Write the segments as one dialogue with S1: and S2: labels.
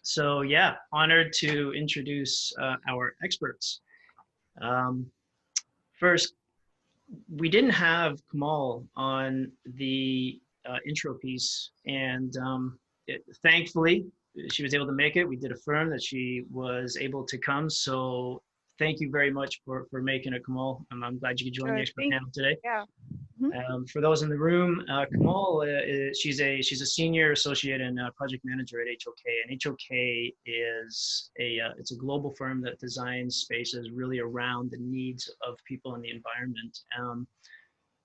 S1: So yeah, honored to introduce our experts. Um, First, we didn't have Komal on the intro piece, and thankfully she was able to make it. We did affirm that she was able to come, so thank you very much for making it, Komal. I'm glad you could join the
S2: Sure
S1: expert
S2: thing.
S1: panel today.
S2: Yeah. Mhm.
S1: For those in the room, Komal, she's a senior associate and project manager at HOK, and HOK is it's a global firm that designs spaces really around the needs of people in the environment.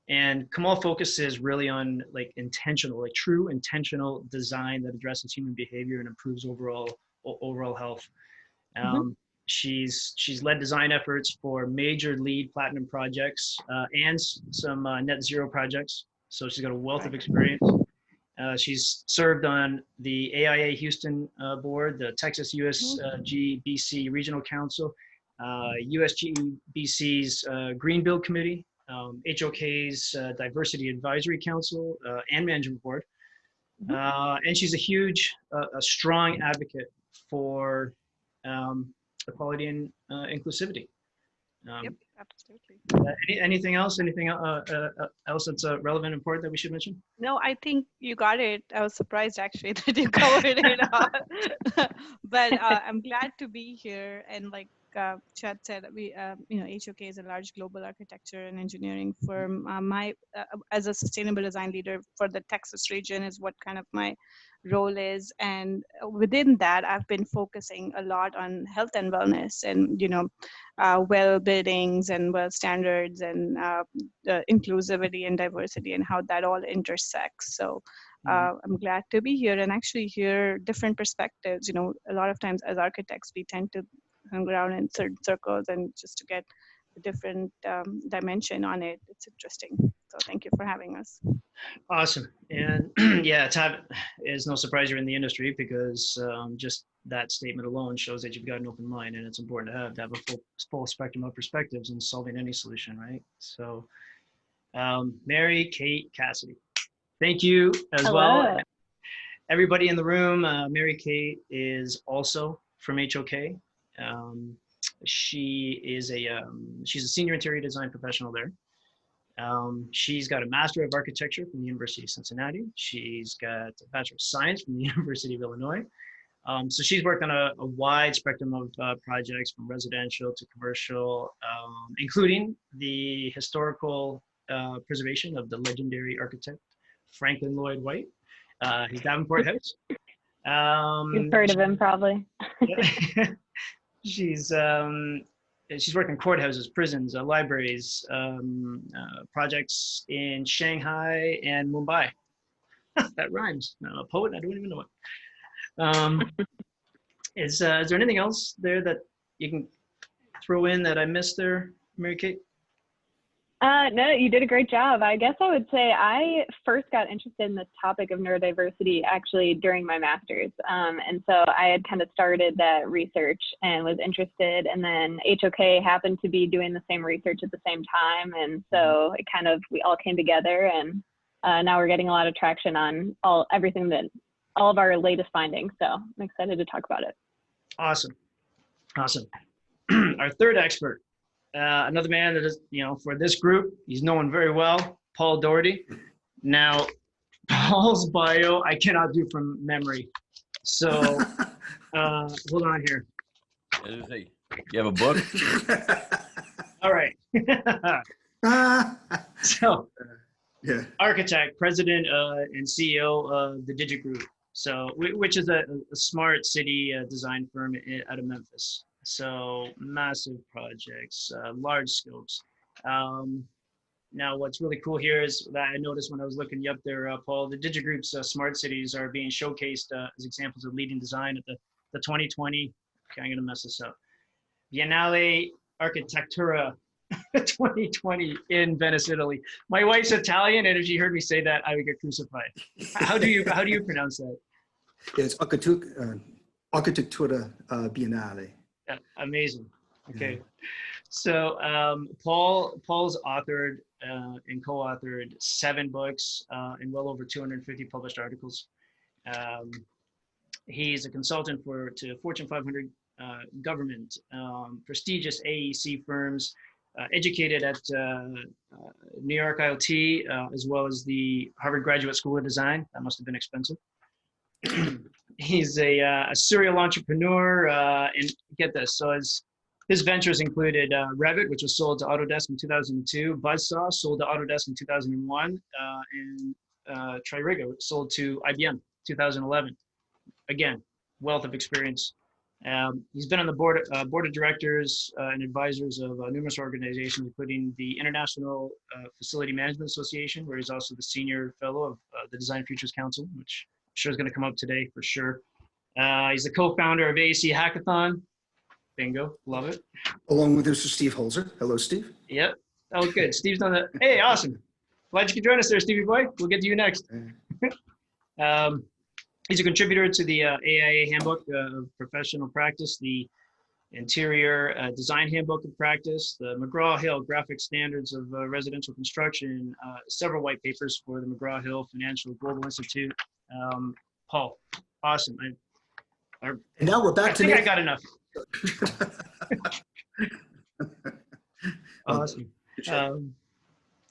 S1: And Komal focuses really on like intentional, like true intentional design that addresses human behavior and improves overall health.
S2: Mhm.
S1: Um, she's led design efforts for major LEED Platinum projects and some net zero projects. So she's got a wealth of
S2: Right.
S1: experience. She's served on the AIA Houston board, the Texas
S2: Mhm.
S1: USG BC Regional Council, USG BC's Green Build Committee, HOK's Diversity Advisory Council and Management Board.
S2: Mhm.
S1: And she's a strong advocate for equality and inclusivity.
S2: Yep.
S1: Um,
S2: Absolutely.
S1: anything else? Anything else that's relevant and important that we should mention?
S2: No, I think you got it. I was surprised actually that you covered it all. But I'm glad to be here. And like Chad said, HOK is a large global architecture and engineering firm. As a sustainable design leader for the Texas region is what kind of my role is. And within that, I've been focusing a lot on health and wellness and, well buildings and well standards and inclusivity and diversity and how that all intersects. So I'm glad to be here and actually hear different perspectives. A lot of times as architects, we tend to hang around in certain circles and just to get a different dimension on it. It's interesting. So thank you for having us.
S1: Awesome. And yeah, it's no surprise you're in the industry because just that statement alone shows that you've got an open mind, and it's important to have a full spectrum of perspectives in solving any solution, right? So, Mary, Kate, Cassidy, thank you as well.
S3: Hello.
S1: Everybody in the room, Mary Kate is also from HOK. Um, she's a senior interior design professional there. She's got a Master of Architecture from the University of Cincinnati. She's got a Bachelor of Science from the University of Illinois. So she's worked on a wide spectrum of projects from residential to commercial, including the historical preservation of the legendary architect Franklin Lloyd Wright, his Davenport House.
S3: You've heard of him probably.
S1: Yeah. She's worked in courthouses, prisons, libraries, projects in Shanghai and Mumbai. That rhymes. I'm a poet. I don't even know it. Is there anything else there that you can throw in that I missed there, Mary Kate?
S3: No, you did a great job. I guess I would say I first got interested in the topic of neurodiversity actually during my master's. And so I had kind of started that research and was interested. And then HOK happened to be doing the same research at the same time. And so we all came together, and now we're getting a lot of traction on all of our latest findings. So I'm excited to talk about it.
S1: Awesome. Our third expert, another man that is, for this group, he's known very well, Paul Doherty. Now, Paul's bio, I cannot do from memory. So, hold on here.
S4: You have a book?
S1: All right. So, yeah. Architect, president, and CEO of the Digit Group. So, which is a smart city design firm out of Memphis. So massive projects, large scopes. Now, what's really cool here is that I noticed when I was looking you up there, Paul, the Digit Group's smart cities are being showcased as examples of leading design at the 2020, okay, I'm going to mess this up, Biennale Architettura 2020 in Venice, Italy. My wife's Italian, and if she heard me say that, I would get crucified. How do you pronounce that?
S5: It's Architettura Biennale.
S1: Yeah, amazing. Okay. Yeah. So Paul's authored and co-authored 7 books and well over 250 published articles. He's a consultant to Fortune 500 government, prestigious AEC firms, educated at New York ILT, as well as the Harvard Graduate School of Design. That must have been expensive. He's a serial entrepreneur, and get this, so his ventures included Revit, which was sold to Autodesk in 2002, Buzzsaw, sold to Autodesk in 2001, and Tririga, sold to IBM 2011. Again, wealth of experience. He's been on the board of directors and advisors of numerous organizations, including the International Facility Management Association, where he's also the senior fellow of the Design Futures Council, which I'm sure is going to come up today for sure. He's the co-founder of AEC Hackathon. Bingo, love it.
S5: Along with Mr. Steve Holzer. Hello, Steve.
S1: Yep. Oh, good. Steve's done that. Hey, awesome. Glad you could join us there, Stevie boy. We'll get to you next. He's a contributor to the AIA Handbook of Professional Practice, the Interior Design Handbook of Practice, the McGraw-Hill Graphic Standards of Residential Construction, several white papers for the McGraw-Hill Financial Global Institute. Paul, awesome.
S5: And now we're back to
S1: I think I got enough. Awesome.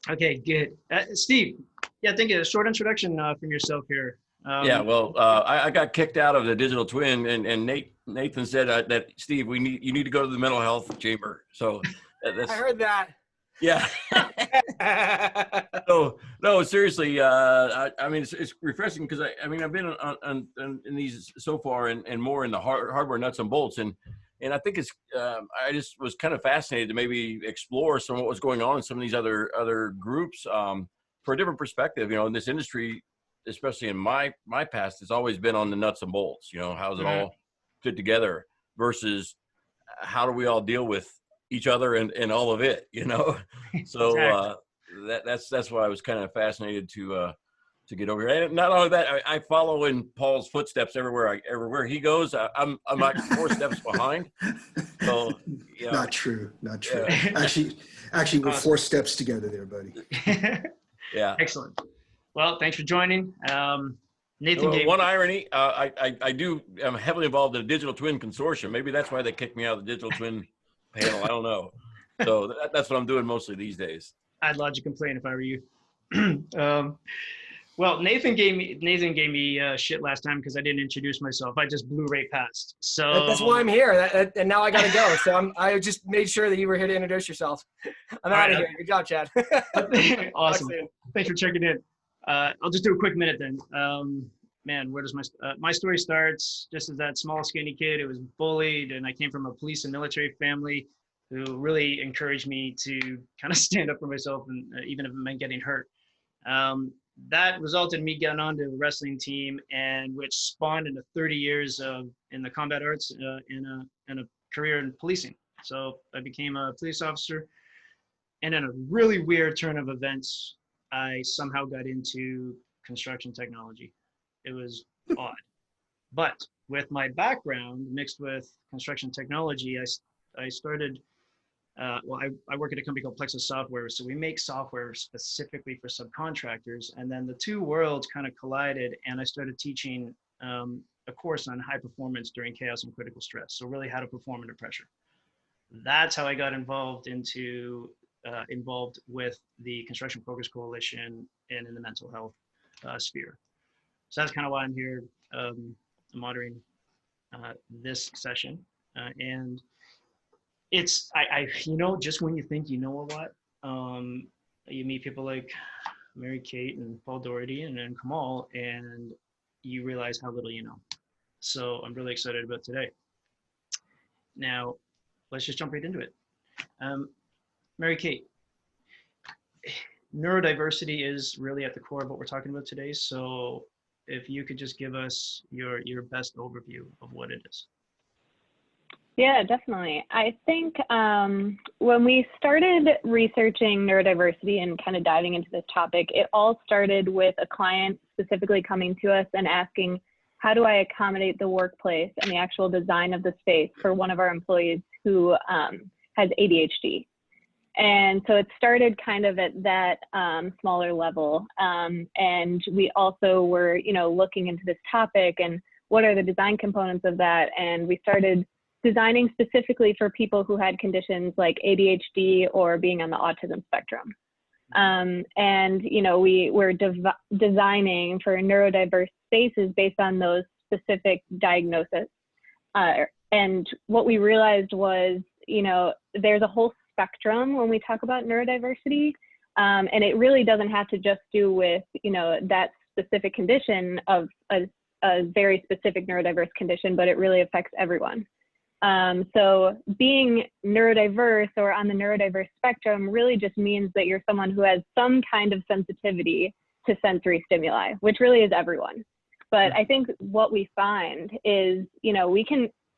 S1: Okay, good. Steve, yeah, thank you. A short introduction from yourself here.
S4: Yeah, well, I got kicked out of the digital twin, and Nathan said that Steve, you need to go to the mental health chamber. So that's,
S6: I heard that.
S4: Yeah. No, seriously. I mean, it's refreshing because I've been in these so far and more in the hardware nuts and bolts, and I think it's I just was kind of fascinated to maybe explore some of what was going on in some of these other groups for a different perspective. In this industry, especially in my past, it's always been on the nuts and bolts. How's it all fit together versus how do we all deal with each other and all of it, So
S1: Exactly.
S4: That's why I was kind of fascinated to get over here. And not only that, I follow in Paul's footsteps everywhere he goes. I'm like 4 steps behind. So
S5: Not true.
S4: Yeah.
S5: Actually, we're 4 steps together there, buddy.
S4: Yeah.
S1: Excellent. Well, thanks for joining. Nathan gave
S4: one irony, I'm heavily involved in a digital twin consortium. Maybe that's why they kicked me out of the digital twin panel. I don't know. So that's what I'm doing mostly these days.
S1: I'd lodge a complaint if I were you. Well, Nathan gave me shit last time because I didn't introduce myself. I just blew right past. So
S6: That's why I'm here. And now I got to go. So I just made sure that you were here to introduce yourself. I'm out of here. Good job, Chad.
S1: Awesome. Thanks for checking in. I'll just do a quick minute then. Man, where does my story starts just as that small skinny kid who was bullied, and I came from a police and military family who really encouraged me to kind of stand up for myself, and even if it meant getting hurt. That resulted in me getting onto a wrestling team, and which spawned into 30 years in the combat arts and a career in policing. So I became a police officer, and in a really weird turn of events, I somehow got into construction technology. It was odd. But with my background mixed with construction technology, I started, I work at a company called Plexxis Software. So we make software specifically for subcontractors. And then the two worlds kind of collided, and I started teaching a course on high performance during chaos and critical stress. So really how to perform under pressure. That's how I got involved with the Construction Focus Coalition and in the mental health sphere. So that's kind of why I'm here moderating this session. And it's, just when you think you know a lot, you meet people like Mary Kate and Paul Doherty and Komal, and you realize how little you know. So I'm really excited about today. Now, let's just jump right into it. Mary Kate, neurodiversity is really at the core of what we're talking about today. So if you could just give us your best overview of what it is.
S3: Yeah, definitely. I think when we started researching neurodiversity and kind of diving into this topic, it all started with a client specifically coming to us and asking, how do I accommodate the workplace and the actual design of the space for one of our employees who has ADHD? And so it started kind of at that smaller level. And we also were, looking into this topic and what are the design components of that? And we started designing specifically for people who had conditions like ADHD or being on the autism spectrum. And, you know, we were designing for neurodiverse spaces based on those specific diagnoses. And what we realized was, you know, there's a whole spectrum when we talk about neurodiversity. And it really doesn't have to just do with, you know, that specific condition of a very specific neurodiverse condition, but it really affects everyone. So being neurodiverse or on the neurodiverse spectrum really just means that you're someone who has some kind of sensitivity to sensory stimuli, which really is everyone. But I think what we find is, you know,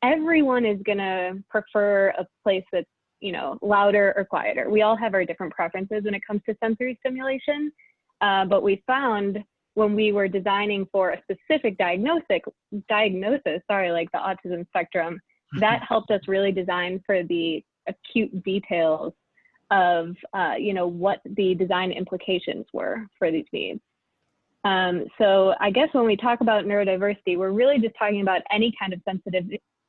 S3: everyone is gonna prefer a place that's, you know, louder or quieter. We all have our different preferences when it comes to sensory stimulation. But we found when we were designing for a specific diagnosis, like the autism spectrum, that helped us really design for the acute details of, you know, what the design implications were for these needs. So I guess when we talk about neurodiversity, we're really just talking about any kind of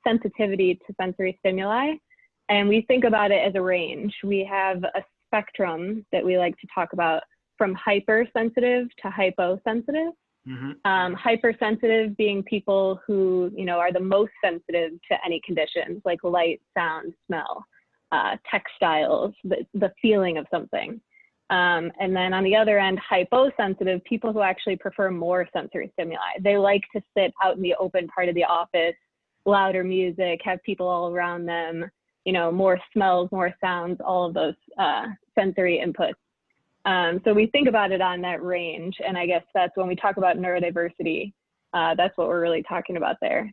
S3: sensitivity to sensory stimuli. And we think about it as a range. We have a spectrum that we like to talk about from hypersensitive to hyposensitive. Hypersensitive being people who, you know, are the most sensitive to any conditions like light, sound, smell, textiles, the feeling of something. And then on the other end, hyposensitive, people who actually prefer more sensory stimuli. They like to sit out in the open part of the office, louder music, have people all around them, you know, more smells, more sounds, all of those sensory inputs. So we think about it on that range. And I guess that's when we talk about neurodiversity, that's what we're really talking about there,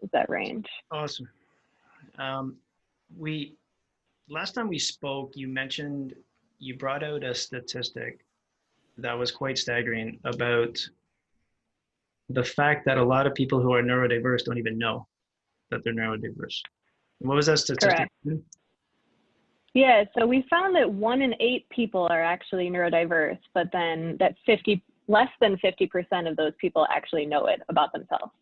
S3: is that range.
S1: Awesome. Last time we spoke, you brought out a statistic that was quite staggering about the fact that a lot of people who are neurodiverse don't even know that they're neurodiverse. What was that statistic?
S3: Correct. Yeah, so we found that 1 in 8 people are actually neurodiverse, but then that less than 50% of those people actually know it about themselves.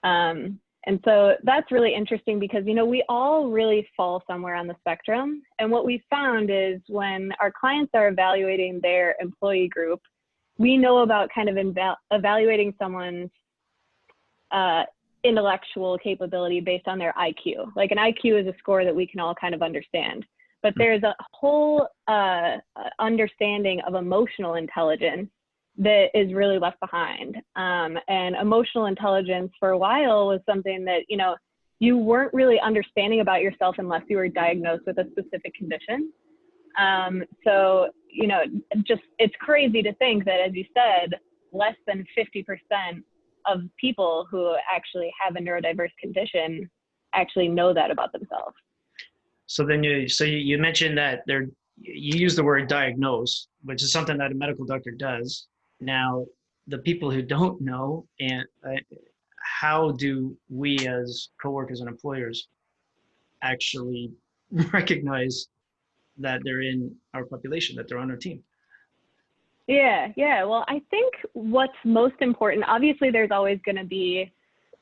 S3: And so that's really interesting because, you know, we all really fall somewhere on the spectrum. And what we found is when our clients are evaluating their employee group, we know about kind of evaluating someone's intellectual capability based on their IQ. Like an IQ is a score that we can all kind of understand. But there's a whole understanding of emotional intelligence that is really left behind. And emotional intelligence for a while was something that, you know, you weren't really understanding about yourself unless you were diagnosed with a specific condition. So, you know, just it's crazy to think that, as you said, less than 50% of people who actually have a neurodiverse condition actually know that about themselves.
S1: So then you mentioned that you use the word diagnose, which is something that a medical doctor does. Now, the people who don't know, and how do we as coworkers and employers actually recognize that they're in our population, that they're on our team?
S3: Yeah. Well, I think what's most important, obviously there's always going to be,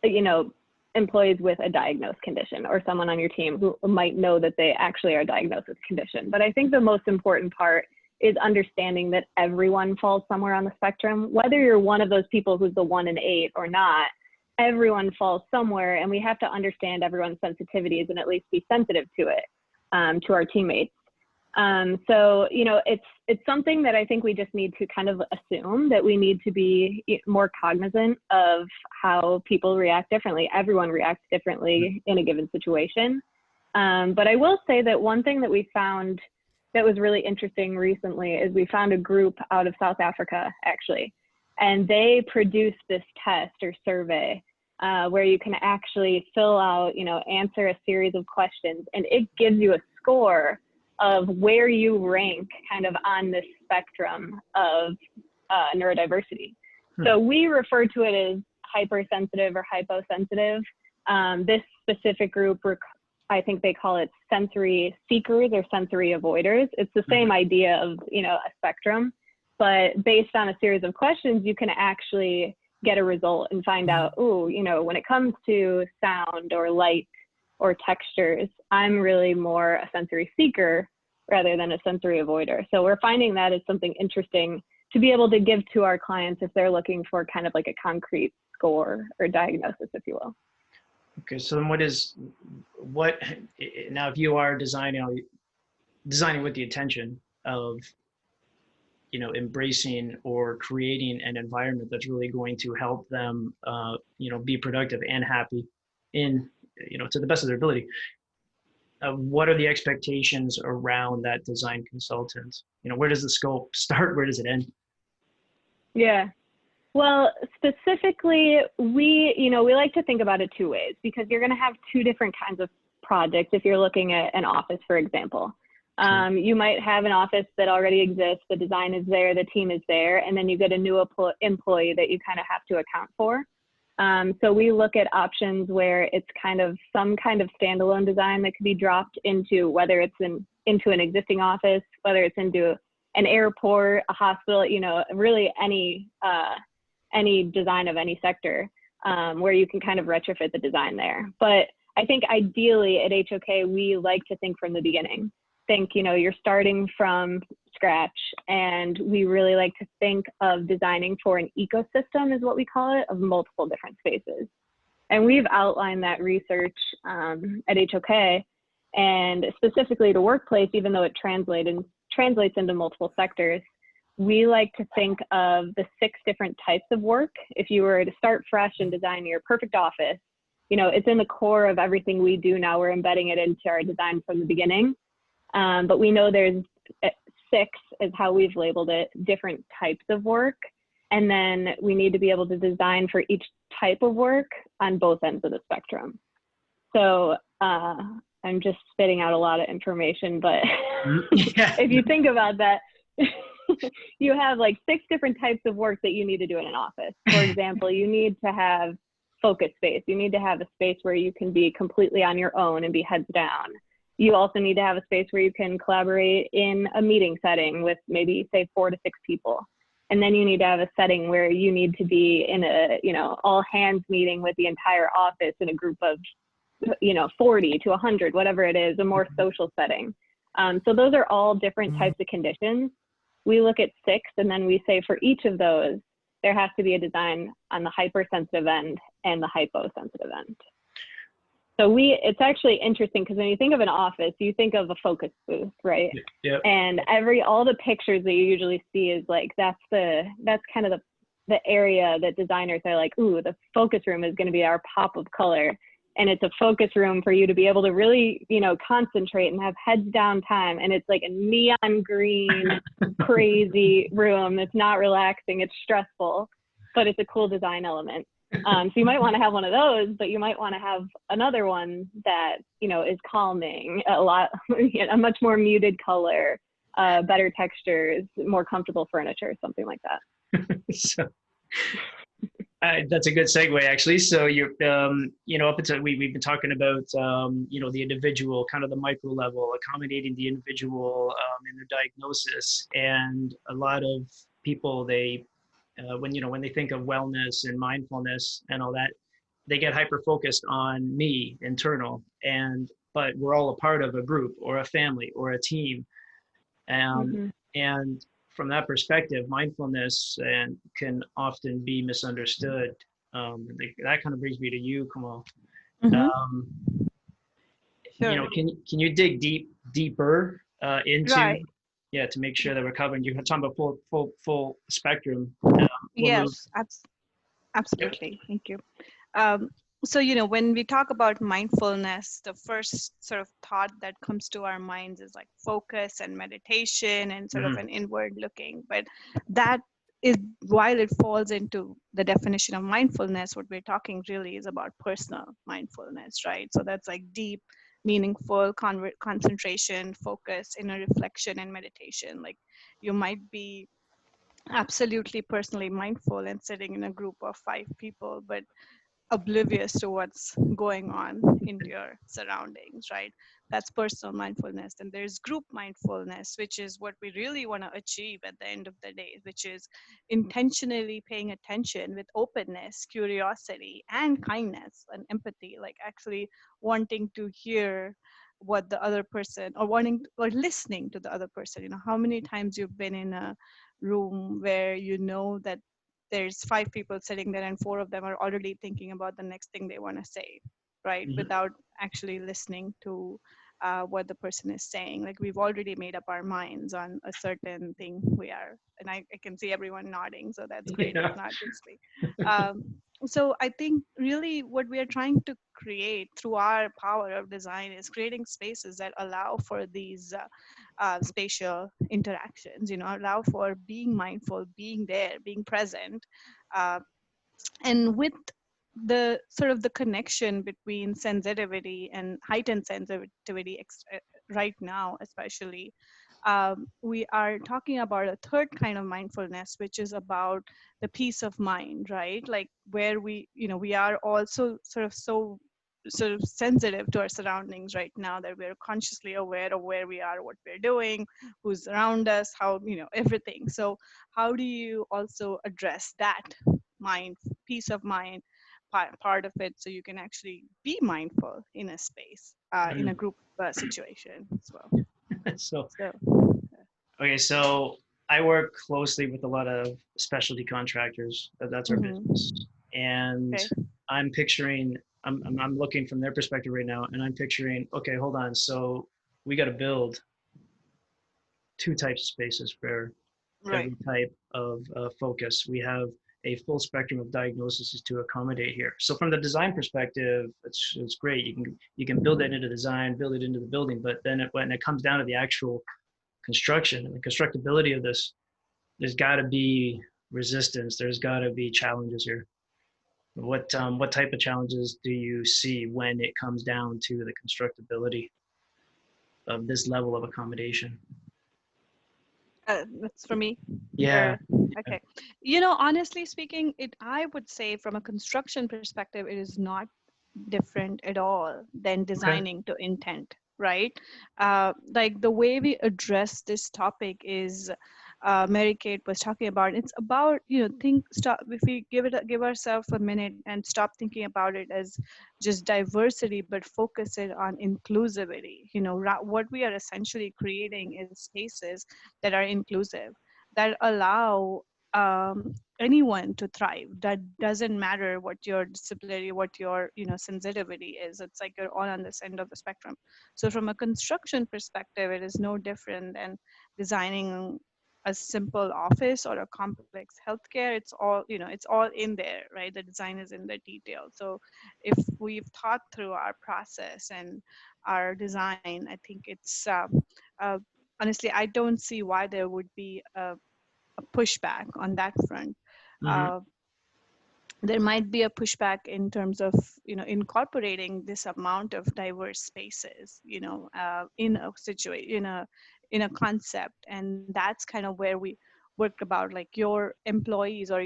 S3: you know, employees with a diagnosed condition or someone on your team who might know that they actually are diagnosed with a condition. But I think the most important part is understanding that everyone falls somewhere on the spectrum. Whether you're one of those people who's the 1 in 8 or not, everyone falls somewhere, and we have to understand everyone's sensitivities and at least be sensitive to it, to our teammates. So, you know, it's something that I think we just need to kind of assume that we need to be more cognizant of how people react differently. Everyone reacts differently in a given situation. But I will say that one thing that we found that was really interesting recently is we found a group out of South Africa, actually, and they produced this test or survey where you can actually fill out, you know, answer a series of questions, and it gives you a score of where you rank kind of on this spectrum of neurodiversity. So we refer to it as hypersensitive or hyposensitive. This specific group, I think they call it sensory seekers or sensory avoiders. It's the same idea of, you know, a spectrum, but based on a series of questions, you can actually get a result and find out, oh, you know, when it comes to sound or light or textures, I'm really more a sensory seeker rather than a sensory avoider. So we're finding that is something interesting to be able to give to our clients if they're looking for kind of like a concrete score or diagnosis, if you will.
S1: Okay, so then now if you are designing with the intention of, you know, embracing or creating an environment that's really going to help them, you know, be productive and happy in, you know, to the best of their ability. What are the expectations around that design consultant? You know, where does the scope start? Where does it end?
S3: Yeah. Well, specifically, we like to think about it two ways, because you're going to have two different kinds of projects if you're looking at an office, for example. You might have an office that already exists, the design is there, the team is there, and then you get a new employee that you kind of have to account for. So we look at options where it's kind of some kind of standalone design that could be dropped into, whether it's into an existing office, whether it's into an airport, a hospital, you know, really any design of any sector, where you can kind of retrofit the design there. But I think ideally at HOK, we like to think from the beginning. You know, you're starting from scratch, and we really like to think of designing for an ecosystem, is what we call it, of multiple different spaces. And we've outlined that research at HOK, and specifically to workplace, even though it translates into multiple sectors, we like to think of the 6 different types of work. If you were to start fresh and design your perfect office, you know, it's in the core of everything we do now. We're embedding it into our design from the beginning. But we know there's 6, is how we've labeled it, different types of work. And then we need to be able to design for each type of work on both ends of the spectrum. So I'm just spitting out a lot of information, but if you think about that, you have like 6 different types of work that you need to do in an office. For example, you need to have focus space. You need to have a space where you can be completely on your own and be heads down. You also need to have a space where you can collaborate in a meeting setting with maybe, say, 4 to 6 people. And then you need to have a setting where you need to be in a, you know, all hands meeting with the entire office in a group of, you know, 40 to 100, whatever it is, a more social setting. So those are all different types of conditions. We look at 6, and then we say for each of those, there has to be a design on the hypersensitive end and the hyposensitive end. So it's actually interesting, because when you think of an office, you think of a focus booth, right?
S1: Yep.
S3: And all the pictures that you usually see is like, that's kind of the area that designers are like, ooh, the focus room is going to be our pop of color. And it's a focus room for you to be able to really, you know, concentrate and have heads down time. And it's like a neon green, crazy room that's not relaxing. It's stressful, but it's a cool design element. So you might want to have one of those, but you might want to have another one that, you know, is calming, a much more muted color, better textures, more comfortable furniture, something like that.
S1: So, that's a good segue, actually. So you're, you know, up until we've been talking about, you know, the individual, kind of the micro level, accommodating the individual in their diagnosis. And a lot of people, when they think of wellness and mindfulness and all that, they get hyper focused on me, internal, but we're all a part of a group or a family or a team, and from that perspective, mindfulness can often be misunderstood. That kind of brings me to you, Komal.
S2: Sure.
S1: You know, can you dig deeper into?
S2: Right.
S1: Yeah, to make sure that we're covering. You're talking about full spectrum.
S2: Yes, absolutely. Thank you. So, you know, when we talk about mindfulness, the first sort of thought that comes to our minds is like focus and meditation and sort of an inward looking. But that is, while it falls into the definition of mindfulness, what we're talking really is about personal mindfulness, right? So that's like deep, meaningful concentration, focus, inner reflection, and meditation. Like you might be absolutely personally mindful and sitting in a group of 5 people, but oblivious to what's going on in your surroundings, right? That's personal mindfulness. And there's group mindfulness, which is what we really want to achieve at the end of the day, which is intentionally paying attention with openness, curiosity, and kindness and empathy, like actually wanting to hear what the other person, or wanting or listening to the other person. You know, how many times you've been in a room where you know that there's 5 people sitting there and 4 of them are already thinking about the next thing they want to say, right?
S1: Mhm.
S2: Without actually listening to what the person is saying. Like we've already made up our minds on a certain thing we are, and I can see everyone nodding, so that's great.
S1: Yeah.
S2: It's not just me. So I think really what we are trying to create through our power of design is creating spaces that allow for these spatial interactions, you know, allow for being mindful, being there, being present, uh, and with the sort of the connection between sensitivity and heightened sensitivity right now, especially, we are talking about a third kind of mindfulness, which is about the peace of mind, right? Like where we, you know, we are also sort of sensitive to our surroundings right now, that we're consciously aware of where we are, what we're doing, who's around us, how, you know, everything. So how do you also address that mind, peace of mind part of it, so you can actually be mindful in a space, in a group situation as well.
S1: So,
S2: So
S1: okay, so I work closely with a lot of specialty contractors. That's our business. And
S2: okay.
S1: I'm picturing, I'm looking from their perspective right now, and I'm picturing, okay, hold on. So we got to build 2 types of spaces for
S2: Right.
S1: every type of focus. We have a full spectrum of diagnoses to accommodate here. So from the design perspective, it's great. You can build it into design, build it into the building, but then when it comes down to the actual construction and the constructability of this, there's got to be resistance. There's got to be challenges here. What type of challenges do you see when it comes down to the constructability of this level of accommodation?
S2: That's for me.
S1: Yeah.
S2: Okay. You know, honestly speaking, I would say from a construction perspective, it is not different at all than designing to intent, right? Like the way we address this topic is, Mary Kate was talking about, it's about, you know, stop, if we give ourselves a minute and stop thinking about it as just diversity, but focus it on inclusivity. You know, what we are essentially creating is spaces that are inclusive, that allow anyone to thrive. That doesn't matter what your disability, what your, you know, sensitivity is. It's like you're all on this end of the spectrum. So from a construction perspective, it is no different than designing a simple office or a complex healthcare. It's all, you know, it's all in there, right? The design is in the detail. So if we've thought through our process and our design, I think it's honestly, I don't see why there would be a pushback on that front.
S1: Mm-hmm.
S2: There might be a pushback in terms of, you know, incorporating this amount of diverse spaces, you know, in a situation, in a concept. And that's kind of where we work about, like, your employees or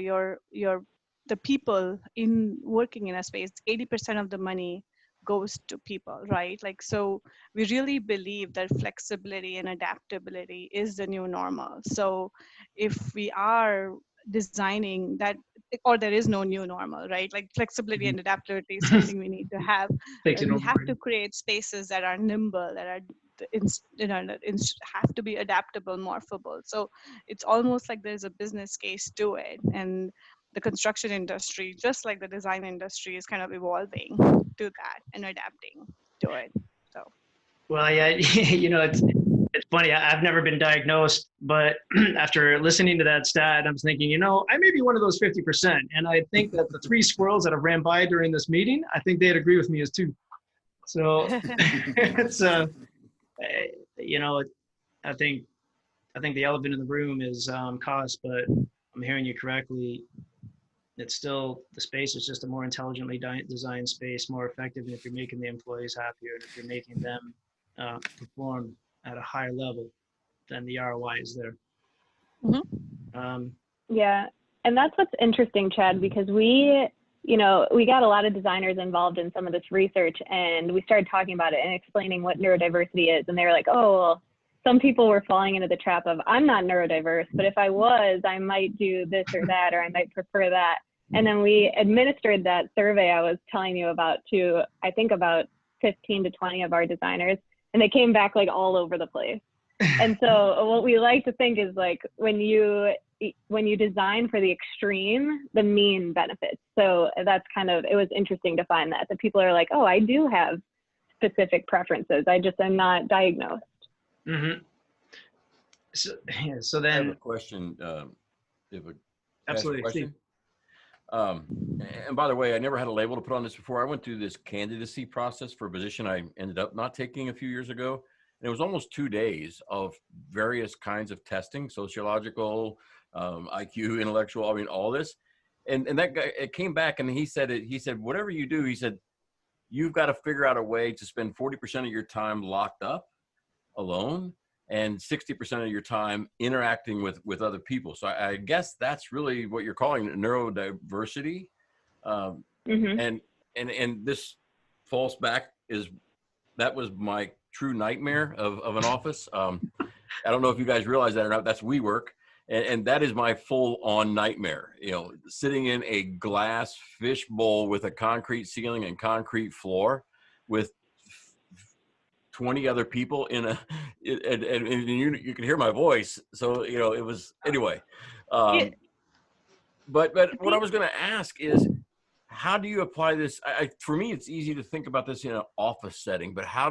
S2: the people in working in a space. 80% of the money goes to people, right? Like, so we really believe that flexibility and adaptability is the new normal. So if we are designing that, or there is no new normal, right? Like flexibility and adaptability is something we need to have.
S1: Takes it
S2: We
S1: over.
S2: have to create spaces that are nimble, that are, you know, have to be adaptable, morphable. So it's almost like there's a business case to it. And the construction industry, just like the design industry, is kind of evolving to that and adapting to it. So,
S1: Well, yeah, you know, it's funny. I've never been diagnosed, but after listening to that stat, I'm thinking, you know, I may be one of those 50%. And I think that the 3 squirrels that have ran by during this meeting, I think they'd agree with me as 2. So it's you know, I think the elephant in the room is cost, but I'm hearing you correctly. It's still, the space is just a more intelligently designed space, more effective. And if you're making the employees happier, and if you're making them perform at a higher level, then the ROI is there.
S2: Mm-hmm.
S3: Yeah, and that's what's interesting, Chad, because we you know, we got a lot of designers involved in some of this research, and we started talking about it and explaining what neurodiversity is. And they were like, oh, well, some people were falling into the trap of, I'm not neurodiverse, but if I was, I might do this or that, or I might prefer that. And then we administered that survey I was telling you about to, I think, about 15 to 20 of our designers, and they came back like all over the place. And so what we like to think is like, when you design for the extreme, the mean benefits. So that's kind of, it was interesting to find that people are like, oh, I do have specific preferences. I just am not diagnosed.
S1: Mm-hmm. So
S4: I
S1: then,
S4: have a question.
S1: absolutely.
S4: Question. And by the way, I never had a label to put on this before. I went through this candidacy process for a position I ended up not taking a few years ago. And it was almost 2 days of various kinds of testing, sociological, IQ, intellectual, I mean, all this. And that guy, it came back and he said, whatever you do, he said, you've got to figure out a way to spend 40% of your time locked up alone and 60% of your time interacting with other people. So I guess that's really what you're calling neurodiversity. And this falls back that was my true nightmare of an office. I don't know if you guys realize that or not. That's WeWork. And that is my full-on nightmare, you know, sitting in a glass fish bowl with a concrete ceiling and concrete floor with 20 other people in and you can hear my voice. So, you know, it was, anyway. But what I was going to ask is, how do you apply this? For me, it's easy to think about this in an office setting, but how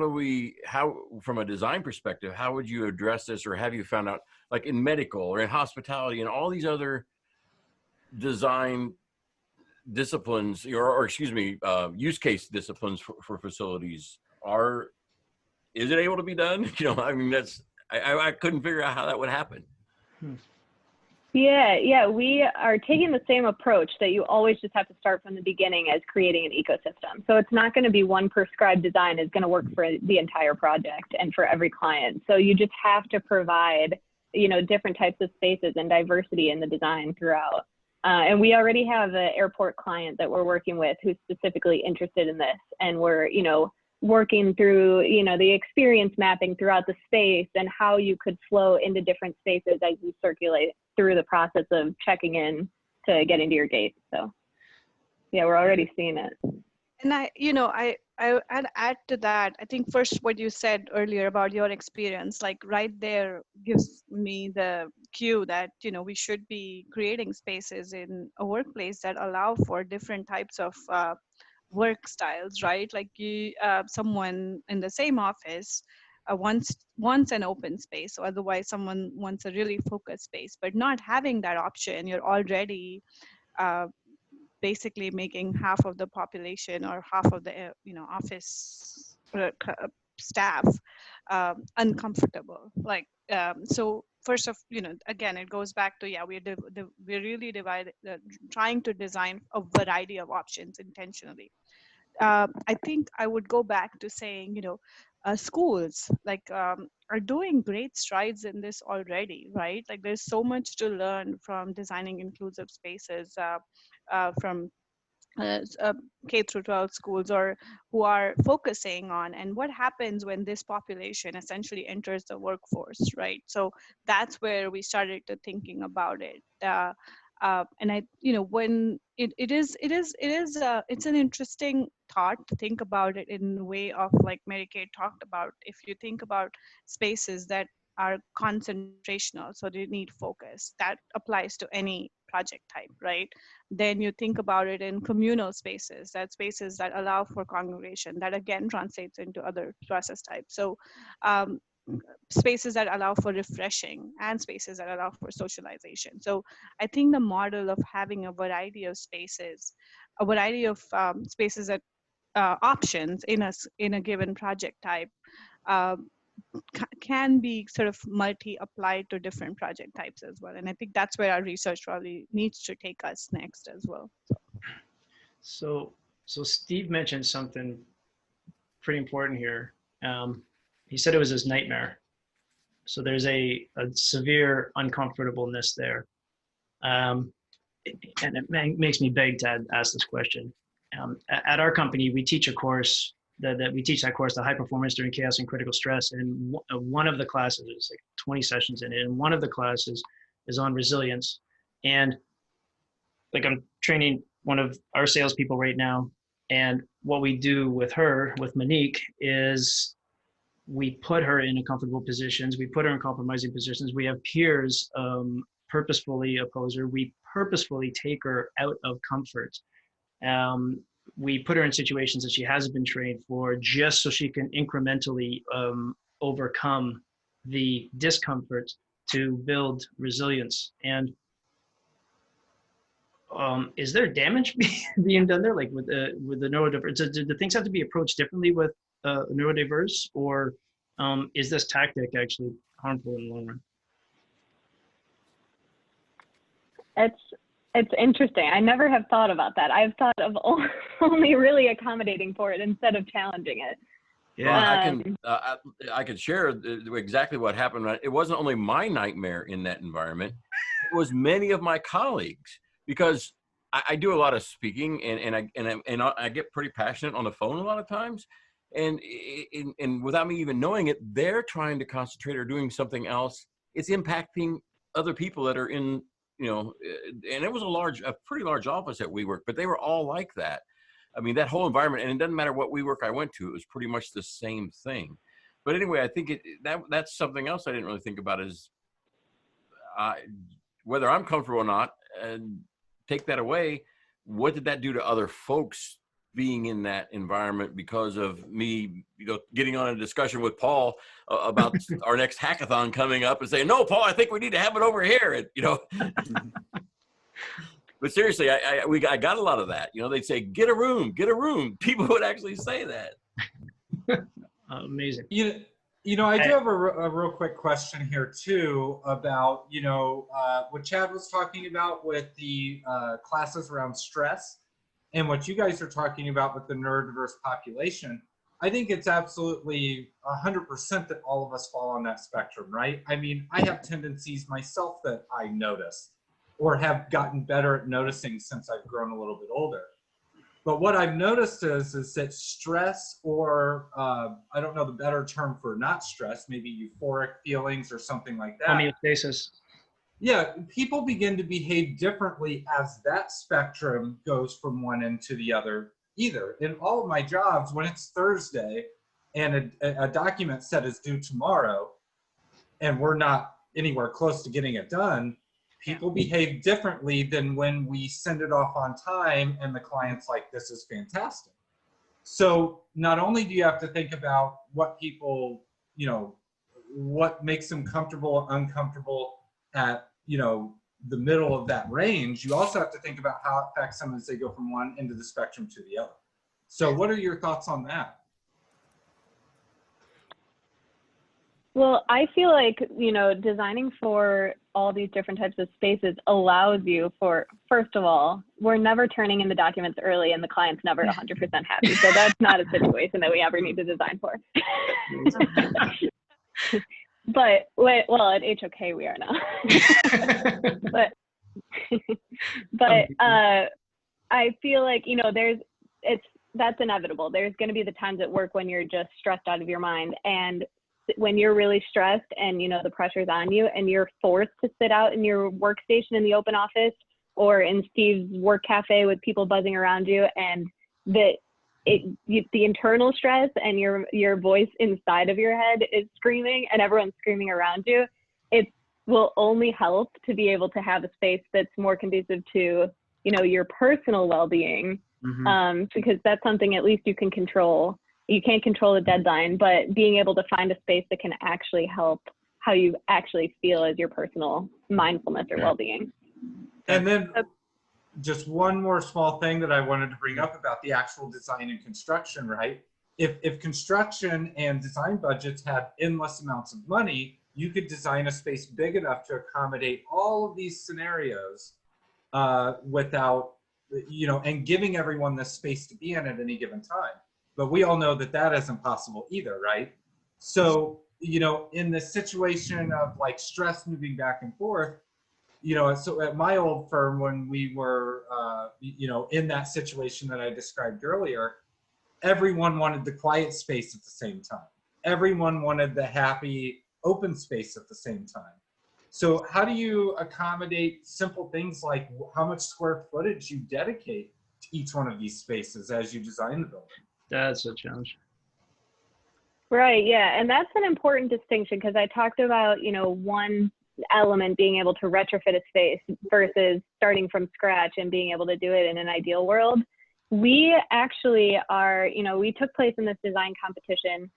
S4: from a design perspective, how would you address this, or have you found out, like in medical or in hospitality and all these other design disciplines, or excuse me, use case disciplines for facilities, is it able to be done? You know, I mean, I couldn't figure out how that would happen.
S3: Yeah, we are taking the same approach that you always just have to start from the beginning as creating an ecosystem. So it's not going to be one prescribed design is going to work for the entire project and for every client. So you just have to provide, you know, different types of spaces and diversity in the design throughout. And we already have an airport client that we're working with who's specifically interested in this, and we're, you know, working through, you know, the experience mapping throughout the space and how you could flow into different spaces as you circulate through the process of checking in to get into your gate. So yeah, we're already seeing it.
S2: And I'd add to that. I think first what you said earlier about your experience, like right there gives me the cue that, you know, we should be creating spaces in a workplace that allow for different types of work styles, right? Like someone in the same office wants an open space, or otherwise someone wants a really focused space. But not having that option, you're already basically making half of the population or half of the office staff uncomfortable. Like so. First of, again, it goes back to, we're really trying to design a variety of options intentionally. I think I would go back to saying, schools are doing great strides in this already, right? Like there's so much to learn from designing inclusive spaces from K through 12 schools, or who are focusing on, and what happens when this population essentially enters the workforce, right? So that's where we started to thinking about it. And I, when it's an interesting thought to think about it in the way of, like Mary Kate talked about, if you think about spaces that are concentrational, so they need focus, that applies to any project type, right? Then you think about it in communal spaces, that spaces that allow for congregation, that again translates into other process types. So spaces that allow for refreshing, and spaces that allow for socialization. So I think the model of having a variety of spaces, spaces that options in a given project type can be sort of multi-applied to different project types as well. And I think that's where our research probably needs to take us next as well.
S1: So Steve mentioned something pretty important here. He said it was his nightmare. So there's a severe uncomfortableness there. and it makes me beg to ask this question. At our company, we teach a course that we teach that course, the high performance during chaos and critical stress. And one of the classes is like 20 sessions in it. And one of the classes is on resilience. And like I'm training one of our salespeople right now. And what we do with her, with Monique, is we put her in uncomfortable positions. We put her in compromising positions. We have peers purposefully oppose her. We purposefully take her out of comfort. We put her in situations that she hasn't been trained for, just so she can incrementally overcome the discomfort to build resilience. And is there damage being done there, like with the neurodiverse? Do things have to be approached differently with neurodiverse, or is this tactic actually harmful in the long run?
S3: It's interesting. I never have thought about that. I've thought of only really accommodating for it instead of challenging it.
S4: Yeah, well, I can share exactly what happened. It wasn't only my nightmare in that environment; it was many of my colleagues, because I do a lot of speaking and I get pretty passionate on the phone a lot of times, and without me even knowing it, they're trying to concentrate or doing something else. It's impacting other people that are in. And it was a pretty large office at WeWork, but they were all like that. I mean, that whole environment, and it doesn't matter what WeWork I went to, it was pretty much the same thing. But anyway, I think that's something else I didn't really think about is whether I'm comfortable or not, and take that away, what did that do to other folks being in that environment because of me, getting on a discussion with Paul about our next hackathon coming up and saying, no, Paul, I think we need to have it over here. And, but seriously, I got a lot of that. They'd say, get a room. People would actually say that.
S1: Amazing.
S7: I do have a real quick question here too about, what Chad was talking about with the classes around stress and what you guys are talking about with the neurodiverse population. I think it's absolutely 100% that all of us fall on that spectrum, right? I mean, I have tendencies myself that I notice or have gotten better at noticing since I've grown a little bit older. But what I've noticed is that stress, or I don't know the better term for not stress, maybe euphoric feelings or something like that.
S1: Homeostasis.
S7: Yeah, people begin to behave differently as that spectrum goes from one end to the other. Either in all of my jobs, when it's Thursday and a document set is due tomorrow, and we're not anywhere close to getting it done, people behave differently than when we send it off on time and the client's like, this is fantastic. So not only do you have to think about what people, what makes them comfortable or uncomfortable at, the middle of that range, you also have to think about how it affects them as they go from one end of the spectrum to the other. So what are your thoughts on that?
S3: Well, I feel like, designing for all these different types of spaces allows you for, first of all, we're never turning in the documents early and the client's never 100% happy. So that's not a situation that we ever need to design for. But, well, at HOK we are now. but I feel like, that's inevitable. There's going to be the times at work when you're just stressed out of your mind. And when you're really stressed and, the pressure's on you and you're forced to sit out in your workstation in the open office or in Steve's work cafe with people buzzing around you, and the internal stress and your voice inside of your head is screaming and everyone's screaming around you, it will only help to be able to have a space that's more conducive to, your personal well-being, because that's something at least you can control. You can't control the deadline, but being able to find a space that can actually help how you actually feel as your personal mindfulness or well-being.
S7: And then just one more small thing that I wanted to bring up about the actual design and construction, right? If construction and design budgets had endless amounts of money, you could design a space big enough to accommodate all of these scenarios without, and giving everyone the space to be in at any given time. But we all know that that isn't possible either, right? So, in the situation of like stress moving back and forth, you know, so at my old firm, when we were, you know, in that situation that I described earlier, everyone wanted the quiet space at the same time. Everyone wanted the happy open space at the same time. So how do you accommodate simple things like how much square footage you dedicate to each one of these spaces as you design the building?
S1: That's a challenge.
S3: Right, yeah, and that's an important distinction because I talked about, you know, one element being able to retrofit a space versus starting from scratch and being able to do it in an ideal world. We actually are, you know, we took place in this design competition,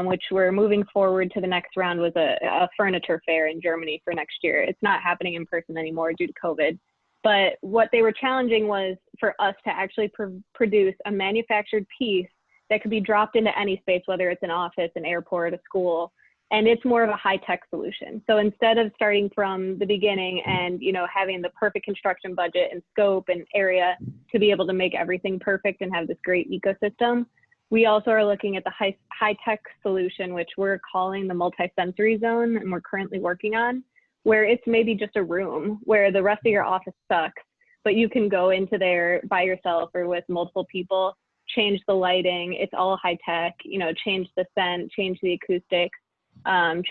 S3: which we're moving forward to the next round, was a furniture fair in Germany for next year. It's not happening in person anymore due to COVID. But what they were challenging was for us to actually produce a manufactured piece that could be dropped into any space, whether it's an office, an airport, a school, and it's more of a high-tech solution. So instead of starting from the beginning and, you know, having the perfect construction budget and scope and area to be able to make everything perfect and have this great ecosystem, we also are looking at the high-tech solution, which we're calling the multi-sensory zone, and we're currently working on, where it's maybe just a room where the rest of your office sucks, but you can go into there by yourself or with multiple people, change the lighting, it's all high tech, you know, change the scent, change the acoustics,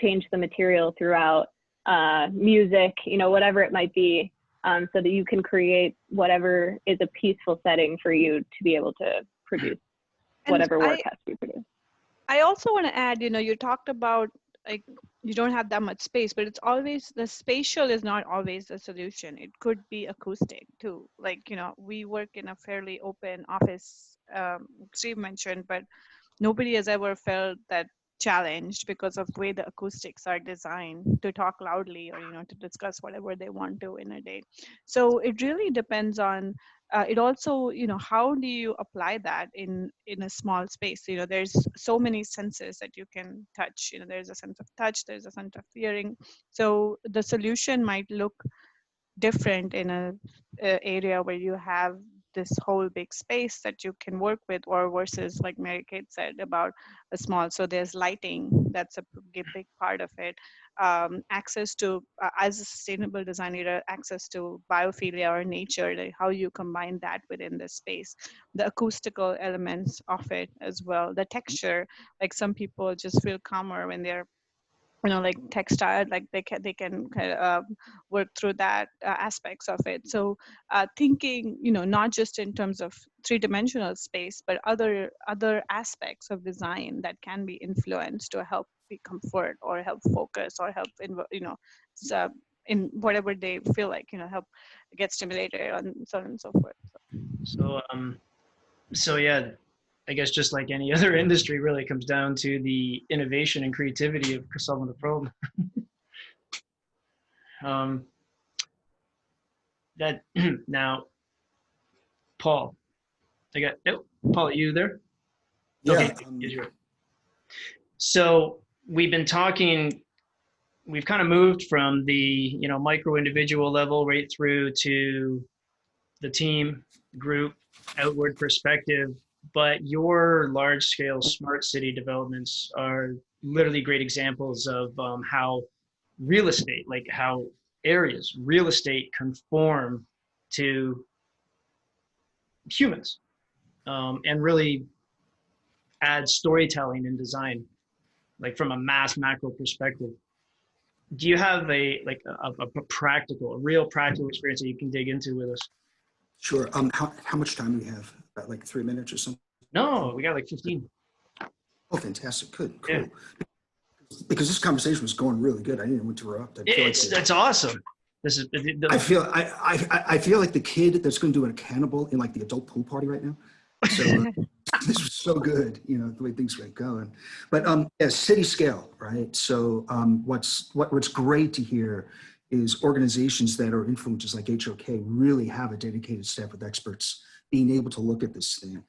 S3: change the material throughout, music, you know, whatever it might be, so that you can create whatever is a peaceful setting for you to be able to produce whatever work has to be produced.
S2: I also want to add, you know, you talked about like you don't have that much space, but it's always the spatial is not always the solution. It could be acoustic too. Like, you know, we work in a fairly open office, Steve mentioned, but nobody has ever felt that challenged because of the way the acoustics are designed to talk loudly or, you know, to discuss whatever they want to in a day. So it really depends on it also, you know, how do you apply that in a small space? You know, there's so many senses that you can touch. You know, there's a sense of touch, there's a sense of hearing. So the solution might look different in a area where you have this whole big space that you can work with, or versus like Mary Kate said about a small. So there's lighting, that's a big part of it. Access to, as a sustainable design leader, access to biophilia or nature, like how you combine that within the space. The acoustical elements of it as well. The texture, like some people just feel calmer when they're, you know, like textile, like they can kind of work through that aspects of it. So thinking, you know, not just in terms of three-dimensional space, but other aspects of design that can be influenced to help be comfort or help focus or help in, you know, so in whatever they feel like, you know, help get stimulated and so on and so forth.
S1: So yeah, I guess just like any other industry, really comes down to the innovation and creativity of solving the problem. That now, Paul, Paul, are you there?
S5: Yeah.
S1: Okay. So we've been talking. We've kind of moved from the, you know, micro individual level right through to the team, group, outward perspective. But your large-scale smart city developments are literally great examples of how real estate, like how areas, real estate conform to humans, and really add storytelling and design, like from a mass macro perspective. Do you have a real practical experience that you can dig into with us?
S5: Sure. How much time do we have? About like 3 minutes or something?
S1: No, we got like 15.
S5: Oh, fantastic. Good. Cool.
S1: Yeah.
S5: Because this conversation was going really good. I didn't interrupt.
S1: That's awesome. This is.
S5: I feel like the kid that's going to do a cannibal in like the adult pool party right now. So this was so good, you know, the way things were going. But yeah, city scale, right? So what's great to hear is organizations that are influencers like HOK really have a dedicated staff with experts being able to look at this thing.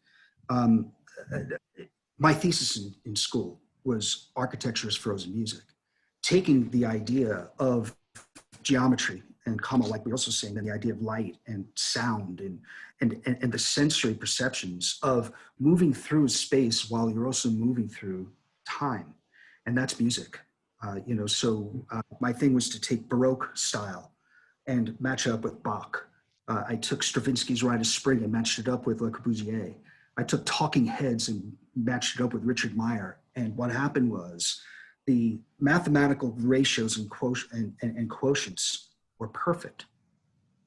S5: My thesis in school was architecture as frozen music, taking the idea of geometry and Komal, like we also saying, then the idea of light and sound and the sensory perceptions of moving through space while you're also moving through time, and that's music. You know, so my thing was to take Baroque style and match it up with Bach. I took Stravinsky's Rite of Spring and matched it up with Le Corbusier. I took Talking Heads and matched it up with Richard Meyer. And what happened was the mathematical ratios and quotients were perfect,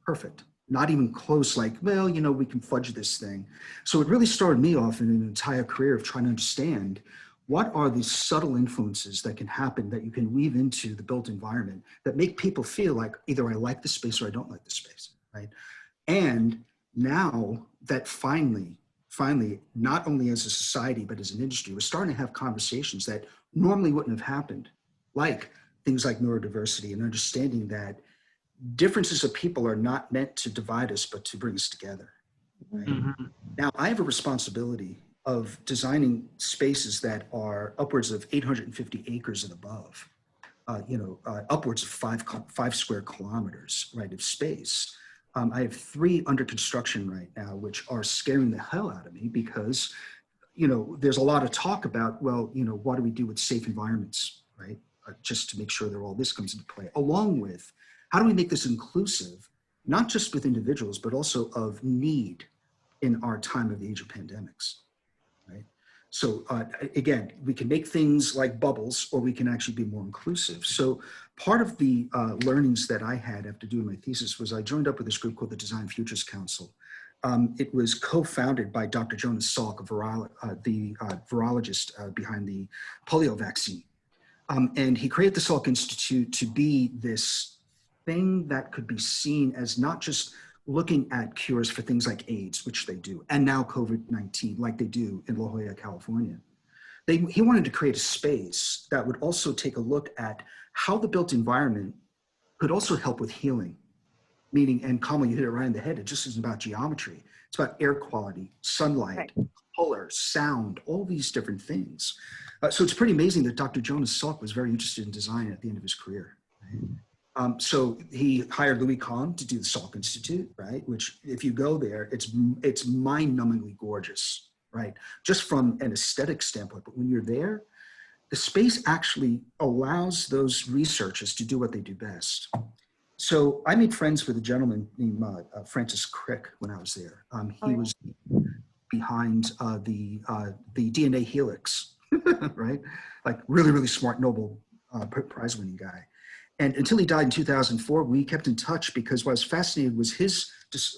S5: perfect. Not even close, like, well, you know, we can fudge this thing. So it really started me off in an entire career of trying to understand what are these subtle influences that can happen that you can weave into the built environment that make people feel like either I like the space or I don't like the space, right? And now that finally, not only as a society, but as an industry, we're starting to have conversations that normally wouldn't have happened, like things like neurodiversity and understanding that differences of people are not meant to divide us, but to bring us together. Right? Mm-hmm. Now, I have a responsibility of designing spaces that are upwards of 850 acres and above, upwards of 5 square kilometers, right, of space. I have 3 under construction right now, which are scaring the hell out of me because, you know, there's a lot of talk about, well, you know, what do we do with safe environments, right? Just to make sure that all this comes into play, along with how do we make this inclusive, not just with individuals, but also of need in our time of the age of pandemics, right? So again, we can make things like bubbles, or we can actually be more inclusive. So part of the learnings that I had after doing my thesis was I joined up with this group called the Design Futures Council. It was co-founded by Dr. Jonas Salk, the virologist behind the polio vaccine. And he created the Salk Institute to be this thing that could be seen as not just looking at cures for things like AIDS, which they do, and now COVID-19, like they do in La Jolla, California. He wanted to create a space that would also take a look at how the built environment could also help with healing. Meaning, and Komal, you hit it right in the head, it just isn't about geometry. It's about air quality, sunlight, right, color, sound, all these different things. So it's pretty amazing that Dr. Jonas Salk was very interested in design at the end of his career. Right? So he hired Louis Kahn to do the Salk Institute, right? Which, if you go there, it's mind-numbingly gorgeous, right? Just from an aesthetic standpoint. But when you're there, the space actually allows those researchers to do what they do best. So I made friends with a gentleman named Francis Crick when I was there. He was behind the DNA helix, right? Like really, really smart Nobel Prize-winning guy. And until he died in 2004, we kept in touch because what I was fascinated was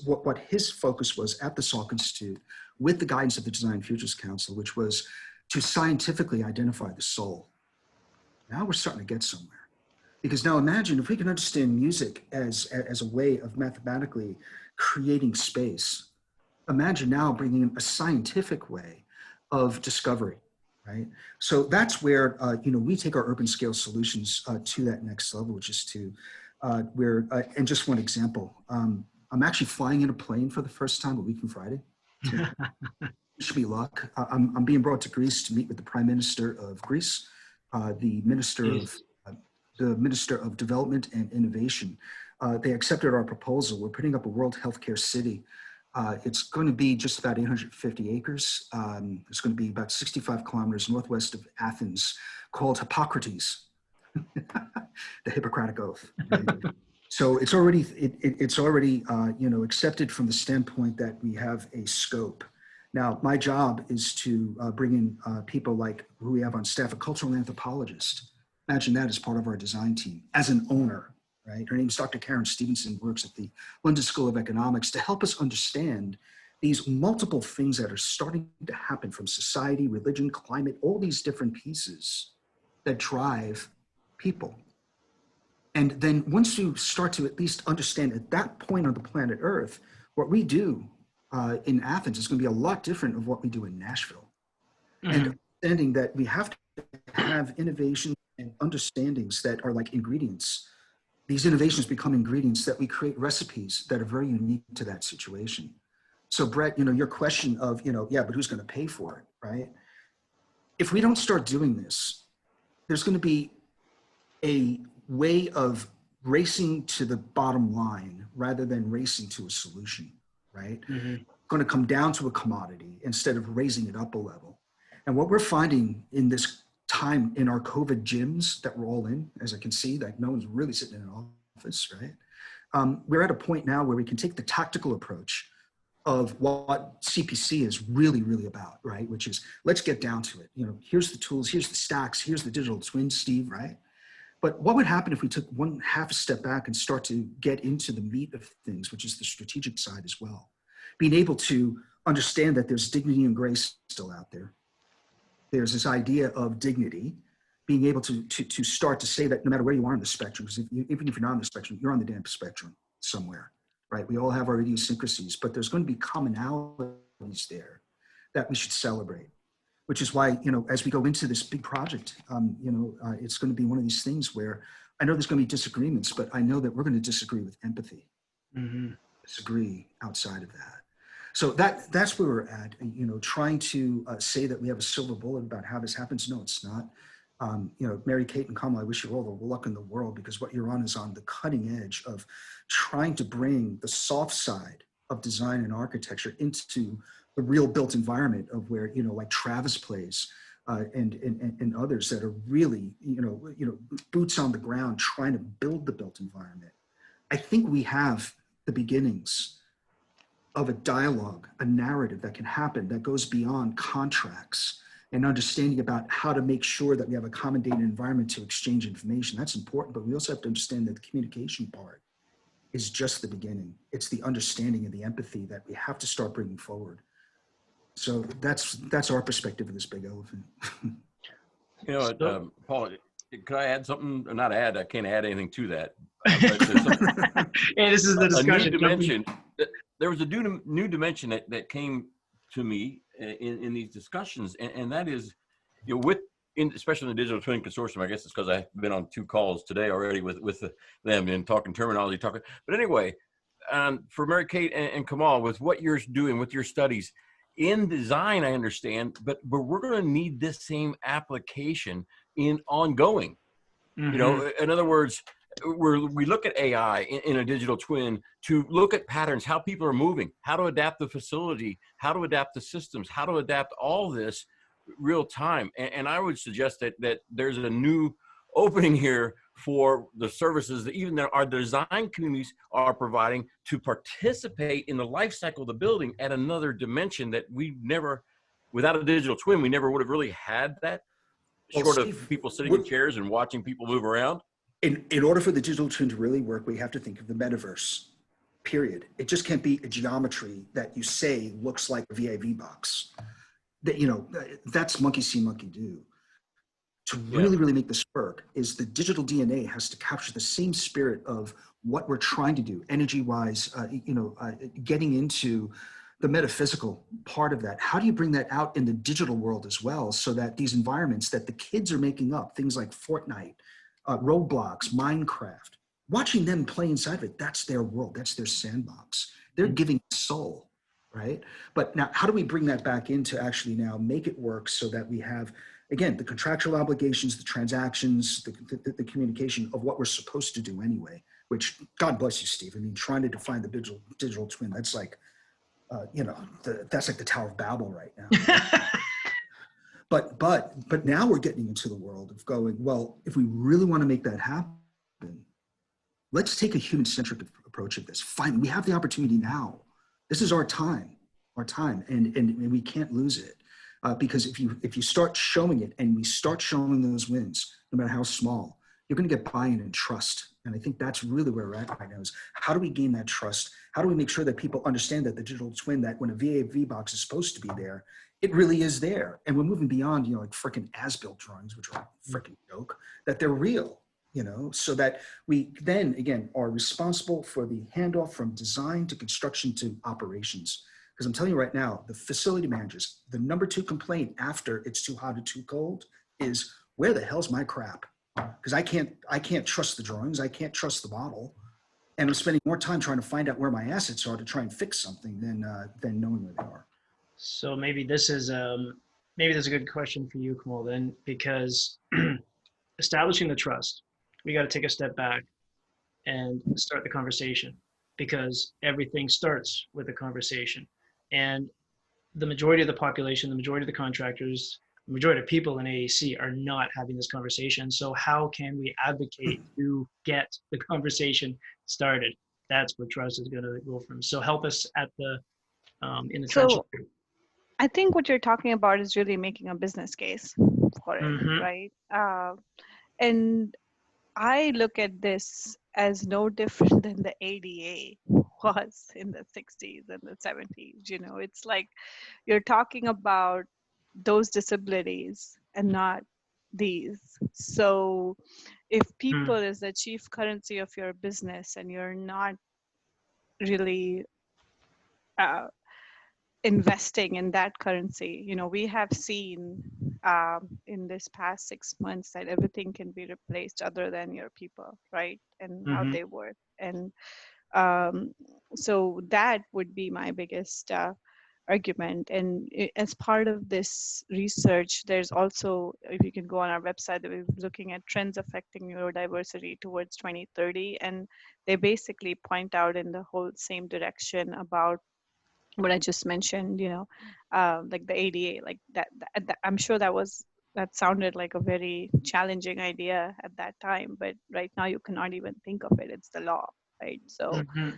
S5: what his focus was at the Salk Institute with the guidance of the Design Futures Council, which was to scientifically identify the soul. Now we're starting to get somewhere. Because now imagine if we can understand music as a way of mathematically creating space, imagine now bringing in a scientific way of discovery. Right? So that's where, we take our urban scale solutions to that next level, which is to and just one example, I'm actually flying in a plane for the first time a week from Friday. It should be luck. I'm being brought to Greece to meet with the Prime Minister of Greece, the Minister of Development and Innovation. They accepted our proposal. We're putting up a World Healthcare City. It's going to be just about 850 acres. It's going to be about 65 kilometers northwest of Athens, called Hippocrates, the Hippocratic Oath. Right? So it's already accepted from the standpoint that we have a scope. Now, my job is to bring in people like who we have on staff, a cultural anthropologist. Imagine that as part of our design team, as an owner. Right? Her name is Dr. Karen Stevenson, works at the London School of Economics to help us understand these multiple things that are starting to happen from society, religion, climate, all these different pieces that drive people. And then once you start to at least understand at that point on the planet Earth, what we do in Athens is going to be a lot different of what we do in Nashville. Mm-hmm. And understanding that we have to have innovation and understandings that are like ingredients. These innovations become ingredients that we create recipes that are very unique to that situation. So Brett, your question of, but who's going to pay for it, right? If we don't start doing this, there's going to be a way of racing to the bottom line rather than racing to a solution, right? Mm-hmm. Going to come down to a commodity instead of raising it up a level. And what we're finding in this time in our COVID gyms that we're all in, as I can see, like no one's really sitting in an office, right? we're at a point now where we can take the tactical approach of what CPC is really, really about, right? Which is, let's get down to it. You know, here's the tools, here's the stacks, here's the digital twin, Steve, right? But what would happen if we took one half a step back and start to get into the meat of things, which is the strategic side as well? Being able to understand that there's dignity and grace still out there. There's this idea of dignity, being able to start to say that no matter where you are on the spectrum, because even if you're not on the spectrum, you're on the damn spectrum somewhere, right? We all have our idiosyncrasies, but there's going to be commonalities there that we should celebrate, which is why, you know, as we go into this big project, it's going to be one of these things where I know there's going to be disagreements, but I know that we're going to disagree with empathy, disagree outside of that. So that's where we're at, you know, trying to say that we have a silver bullet about how this happens. No, it's not. You know, Mary Kate and Komal, I wish you all the luck in the world, because what you're on is on the cutting edge of trying to bring the soft side of design and architecture into the real built environment of where, you know, like Travis plays and others that are really, you know, boots on the ground trying to build the built environment. I think we have the beginnings of a dialogue, a narrative that can happen that goes beyond contracts and understanding about how to make sure that we have a accommodated environment to exchange information. That's important, but we also have to understand that the communication part is just the beginning. It's the understanding and the empathy that we have to start bringing forward. So that's our perspective of this big elephant.
S4: You know, Paul, could I add something? Or not add, I can't add anything to that.
S1: Yeah, this is the discussion.
S4: A new dimension. There was a new dimension that came to me in these discussions, and that is, you know, especially in the Digital Twin Consortium. I guess it's because I've been on 2 calls today already with them and talking terminology, But anyway, for Mary Kate and Komal, with what you're doing with your studies in design, I understand, but we're going to need this same application in ongoing. You know, in other words, we look at AI in a digital twin to look at patterns, how people are moving, how to adapt the facility, how to adapt the systems, how to adapt all this real time. And I would suggest that there's a new opening here for the services that even our design communities are providing to participate in the life cycle of the building at another dimension that we never, without a digital twin, we never would have really had that, short of people sitting in chairs and watching people move around.
S5: In order for the digital twin to really work, we have to think of the metaverse, period. It just can't be a geometry that you say looks like a VAV box. That, you know, that's monkey see, monkey do. To really make this work is the digital DNA has to capture the same spirit of what we're trying to do, energy-wise, getting into the metaphysical part of that. How do you bring that out in the digital world as well, so that these environments that the kids are making up, things like Fortnite, Roblox, Minecraft, watching them play inside of it, that's their world, that's their sandbox. They're giving soul, right? But now, how do we bring that back in to actually now make it work so that we have, again, the contractual obligations, the transactions, the communication of what we're supposed to do anyway, which, God bless you, Steve. I mean, trying to define the digital twin, that's like, that's like the Tower of Babel right now. But now we're getting into the world of going, well, if we really want to make that happen, let's take a human-centric approach of this. Fine, we have the opportunity now. This is our time, and we can't lose it. Because if you start showing it and we start showing those wins, no matter how small, you're going to get buy-in and trust. And I think that's really where we're at right now, is how do we gain that trust? How do we make sure that people understand that the digital twin, that when a VAV box is supposed to be there, it really is there. And we're moving beyond, like freaking as-built drawings, which are a freaking joke, that they're real, so that we then, again, are responsible for the handoff from design to construction to operations. Because I'm telling you right now, the facility managers, the number 2 complaint after it's too hot or too cold is, where the hell's my crap? Because I can't trust the drawings, I can't trust the model, and I'm spending more time trying to find out where my assets are to try and fix something than knowing where they are.
S1: So maybe this is a good question for you, Komal, then, because establishing the trust, we got to take a step back and start the conversation, because everything starts with a conversation. And the majority of the population, the majority of the contractors, the majority of people in AEC are not having this conversation. So how can we advocate to get the conversation started? that's where trust is going to go from. So help us at the in the
S2: So
S1: trenches.
S2: I think what you're talking about is really making a business case for it,
S1: Mhm.
S2: right? And I look at this as no different than the ADA was in the 60s and the 70s. You know, it's like you're talking about those disabilities and not these. So if people is the chief currency of your business and you're not really investing in that currency, you know, we have seen in this past 6 months that everything can be replaced other than your people, right? And how
S1: Mhm.
S2: they work. And so that would be my biggest argument. And as part of this research, there's also, if you can go on our website, that we're looking at trends affecting neurodiversity towards 2030. And they basically point out in the whole same direction about what I just mentioned, you know, like the ADA, like that I'm sure that sounded like a very challenging idea at that time, but right now you cannot even think of it. It's the law, right? So
S1: Mhm.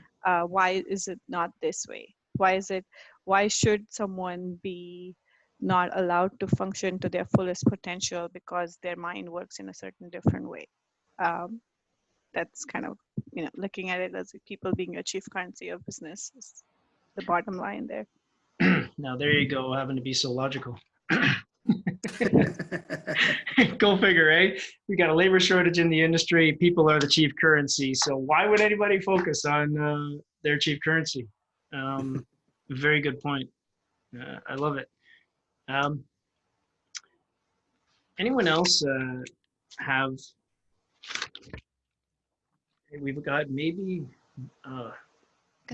S2: why is it not this way? Why should someone be not allowed to function to their fullest potential because their mind works in a certain different way? That's kind of, you know, looking at it as people being a chief currency of business is the bottom line there.
S1: Now there you go, having to be so logical. Go figure, eh? We got a labor shortage in the industry. People are the chief currency. So why would anybody focus on their chief currency? Very good point. I love it. Anyone else have? We've got maybe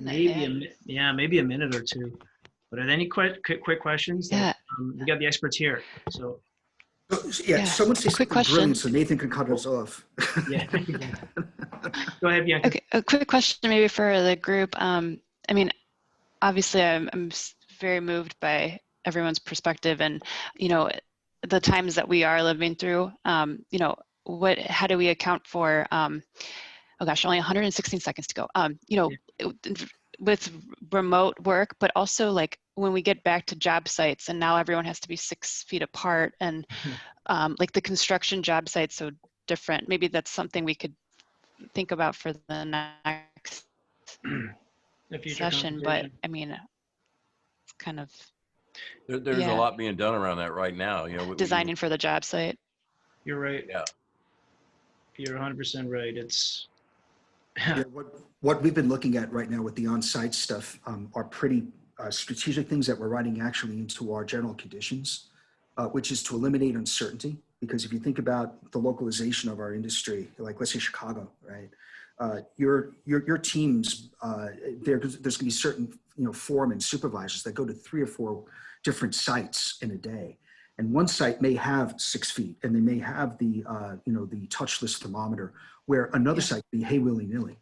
S1: maybe a minute or two. But are there any quick questions?
S8: Yeah.
S1: We got the experts here. So
S5: Yeah, someone say
S8: quick
S5: something
S8: question.
S5: brilliant so Nathan can cut us off.
S1: yeah. Go ahead, Bianca.
S8: Okay, a quick question maybe for the group. I mean, obviously I'm very moved by everyone's perspective and, you know, the times that we are living through. You know, how do we account for, oh gosh, only 116 seconds to go. You know, with remote work, but also like when we get back to job sites and now everyone has to be 6 feet apart and like the construction job site's so different. Maybe that's something we could think about for the next session, but I mean, it's kind of
S4: There's a lot being done around that right now. You know,
S8: designing for the job site.
S1: You're right.
S4: Yeah.
S1: You're 100% right. It's
S5: Yeah, what we've been looking at right now with the on-site stuff are pretty strategic things that we're writing actually into our general conditions, which is to eliminate uncertainty. Because if you think about the localization of our industry, like let's say Chicago, right? Your teams, there's going to be certain, you know, foremen, supervisors that go to 3 or 4 different sites in a day. And one site may have 6 feet and they may have the, you know, the touchless thermometer, where another site be hey willy-nilly.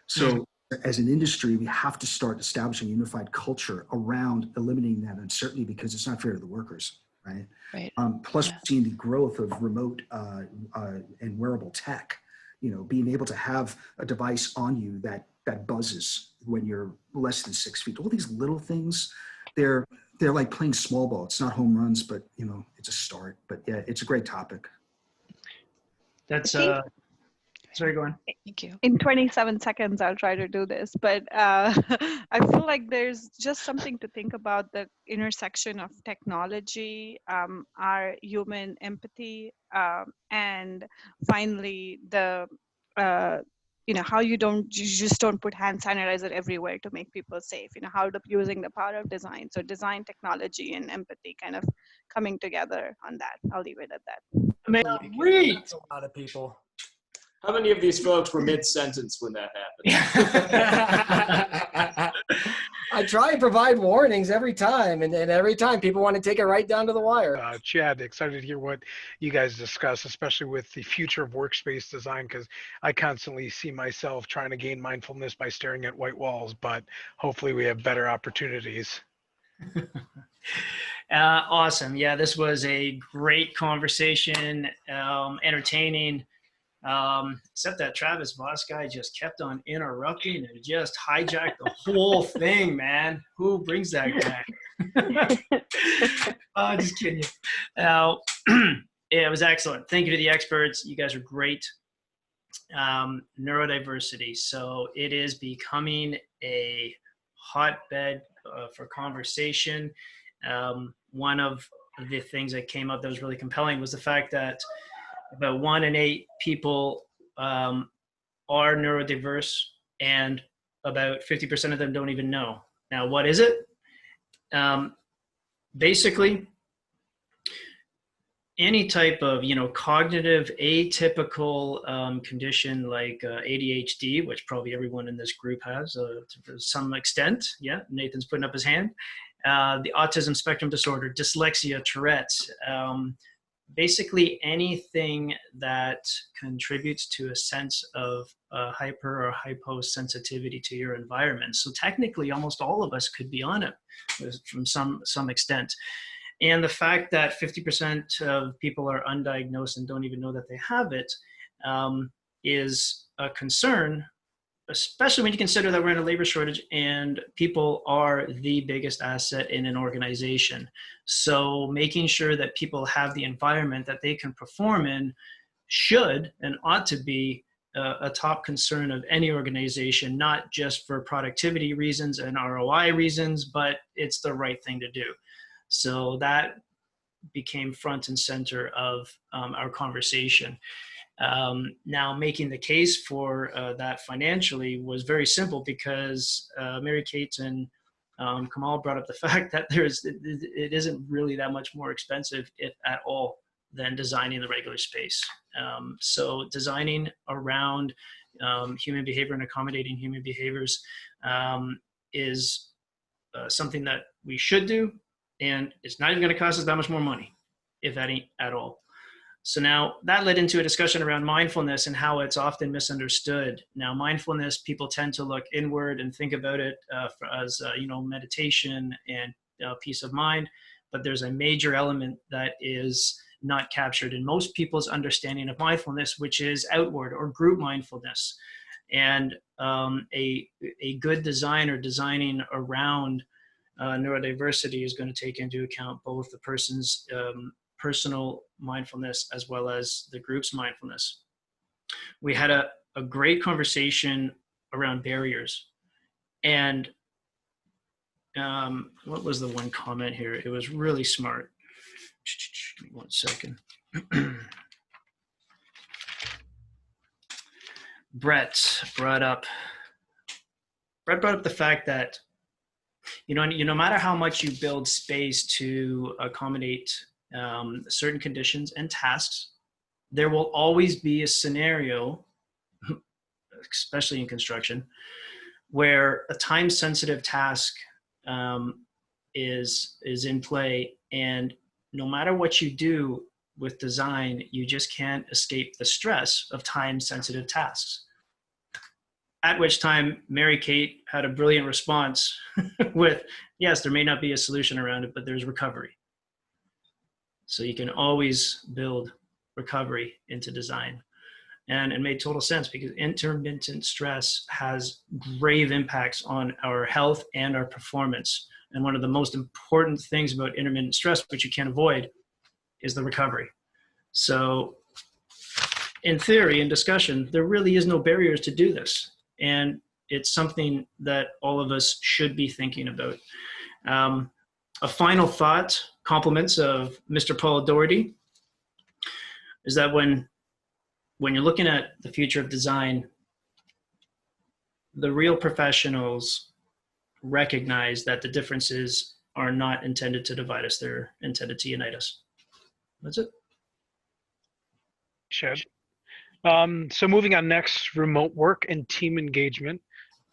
S5: So as an industry, we have to start establishing a unified culture around eliminating that uncertainty because it's not fair to the workers, right?
S8: Right.
S5: Plus seeing the growth of remote and wearable tech, you know, being able to have a device on you that buzzes when you're less than 6 feet. All these little things, they're like playing small ball. It's not home runs, but you know, it's a start. But yeah, it's a great topic.
S1: that's sorry, go on.
S8: Thank you.
S2: In 27 seconds, I'll try to do this, but I feel like there's just something to think about the intersection of technology, our human empathy, and finally the, you know, how you just don't put hand sanitizer everywhere to make people safe, you know, how using the power of design. So design, technology, and empathy kind of coming together on that. I'll leave it at that.
S6: Sweet. That's a lot of people.
S9: How many of these folks were mid-sentence when that happened?
S6: I try and provide warnings every time, and every time people want to take it right down to the wire.
S10: Chad, excited to hear what you guys discuss, especially with the future of workspace design, because I constantly see myself trying to gain mindfulness by staring at white walls, but hopefully we have better opportunities.
S1: Awesome. Yeah, this was a great conversation, entertaining. Except that Travis Voss guy just kept on interrupting and just hijacked the whole thing, man. Who brings that guy? Oh, just kidding you. Now, it was excellent. Thank you to the experts. You guys are great. Neurodiversity. So it is becoming a hotbed for conversation. One of the things that came up that was really compelling was the fact that about 1 in 8 people are neurodiverse, and about 50% of them don't even know. Now, what is it? Basically, any type of cognitive atypical condition like ADHD, which probably everyone in this group has to some extent. Yeah, Nathan's putting up his hand. The autism spectrum disorder, dyslexia, Tourette's, basically anything that contributes to a sense of hyper or hyposensitivity to your environment. So technically, almost all of us could be on it from some extent. And the fact that 50% of people are undiagnosed and don't even know that they have it is a concern, especially when you consider that we're in a labor shortage and people are the biggest asset in an organization. So making sure that people have the environment that they can perform in should and ought to be a top concern of any organization, not just for productivity reasons and ROI reasons, but it's the right thing to do. So that became front and center of our conversation. Now, making the case for that financially was very simple because Mary Kate and Komal brought up the fact that it isn't really that much more expensive, if at all, than designing the regular space. So designing around human behavior and accommodating human behaviors is something that we should do. And it's not even going to cost us that much more money, if any at all. So now that led into a discussion around mindfulness and how it's often misunderstood. Now, mindfulness, people tend to look inward and think about it as meditation and peace of mind. But there's a major element that is not captured in most people's understanding of mindfulness, which is outward or group mindfulness. And a good design or designing around neurodiversity is going to take into account both the person's personal mindfulness as well as the group's mindfulness. We had a great conversation around barriers. And what was the one comment here? It was really smart. Give me 1 second. Brett brought up the fact that no matter how much you build space to accommodate certain conditions and tasks, there will always be a scenario, especially in construction, where a time-sensitive task is in play, and no matter what you do with design, you just can't escape the stress of time-sensitive tasks. At which time, Mary Kate had a brilliant response with, yes, there may not be a solution around it, but there's recovery. So you can always build recovery into design. And it made total sense because intermittent stress has grave impacts on our health and our performance. And one of the most important things about intermittent stress, which you can't avoid, is the recovery. So in theory, in discussion, there really is no barriers to do this. And it's something that all of us should be thinking about. A final thought, compliments of Mr. Paul Doherty, is that when you're looking at the future of design, the real professionals recognize that the differences are not intended to divide us, they're intended to unite us. That's it.
S10: Shed. So moving on next, remote work and team engagement.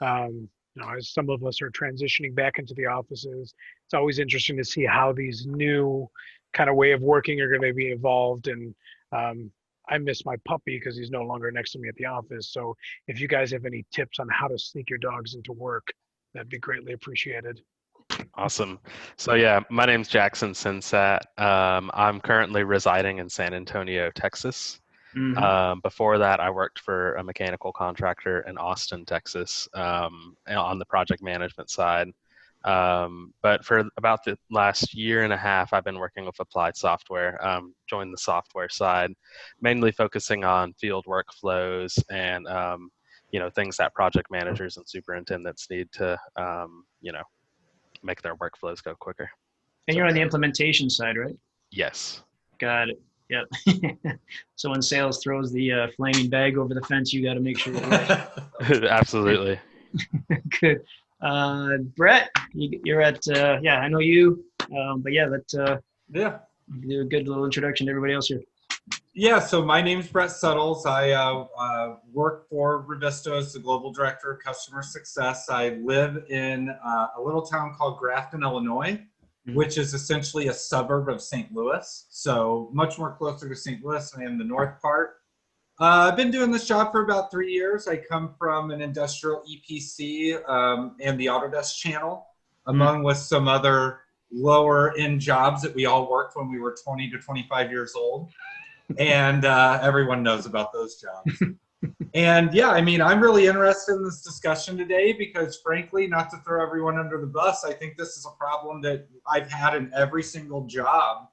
S10: As some of us are transitioning back into the offices, it's always interesting to see how these new kind of way of working are going to be evolved. And I miss my puppy because he's no longer next to me at the office. So if you guys have any tips on how to sneak your dogs into work, that'd be greatly appreciated.
S11: Awesome. So yeah, my name's Jackson Sensat. I'm currently residing in San Antonio, Texas. Before that, I worked for a mechanical contractor in Austin, Texas, on the project management side. But for about the last year and a half, I've been working with applied software, joined the software side, mainly focusing on field workflows and, things that project managers and superintendents need to, make their workflows go quicker.
S1: And you're on the implementation side, right?
S11: Yes.
S1: Got it. Yep. So when sales throws the flaming bag over the fence, you got to make sure it works.
S11: Absolutely.
S1: Good. Brett, you're at, I know you, but yeah, do a good little introduction to everybody else here.
S7: Yeah, so my name's Brett Suttles. I work for Revizto as the Global Director of Customer Success. I live in a little town called Grafton, Illinois, which is essentially a suburb of St. Louis. So much more closer to St. Louis. I am the north part. I've been doing this job for about 3 years. I come from an industrial EPC and the Autodesk channel, among with some other lower end jobs that we all worked when we were 20 to 25 years old. And everyone knows about those jobs. And yeah, I mean, I'm really interested in this discussion today because frankly, not to throw everyone under the bus, I think this is a problem that I've had in every single job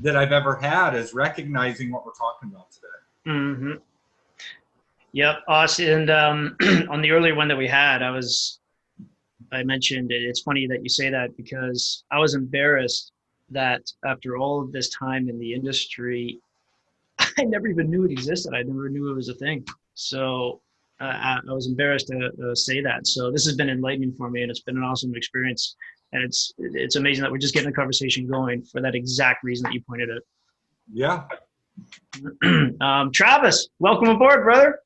S7: that I've ever had, is recognizing what we're talking about today.
S1: Yep, Austin. And on the earlier one that we had, I mentioned it. It's funny that you say that because I was embarrassed that after all of this time in the industry, I never even knew it existed. I never knew it was a thing. So I was embarrassed to say that. So this has been enlightening for me, and it's been an awesome experience. And it's amazing that we're just getting the conversation going for that exact reason that you pointed out.
S7: Yeah.
S1: Travis, welcome aboard, brother.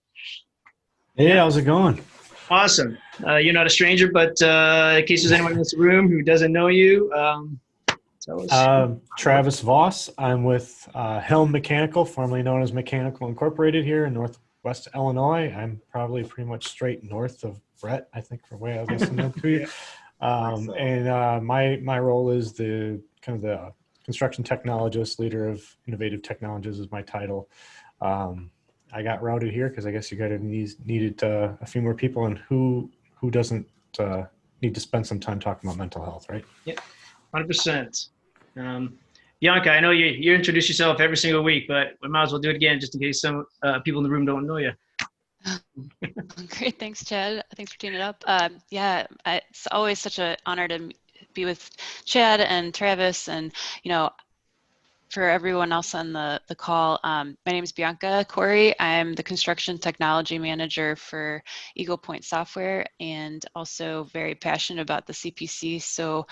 S12: Hey, how's it going?
S1: Awesome. You're not a stranger, but in case there's anyone in this room who doesn't know you, tell us.
S12: Travis Voss. I'm with Helm Mechanical, formerly known as Mechanical Incorporated here in Northwest Illinois. I'm probably pretty much straight north of Brett, I think, for the way I was listening to you. And my role is the construction technologist, leader of innovative technologies is my title. I got routed here because I guess you guys needed a few more people, and who doesn't need to spend some time talking about mental health, right?
S1: Yeah, 100%. Bianca, I know you introduce yourself every single week, but we might as well do it again just in case some people in the room don't know you.
S8: Great, thanks, Chad. Thanks for teaming it up. It's always such an honor to be with Chad and Travis, and for everyone else on the call. My name is Bianca Coury. I'm the construction technology manager for Eagle Point Software, and also very passionate about the CPC. So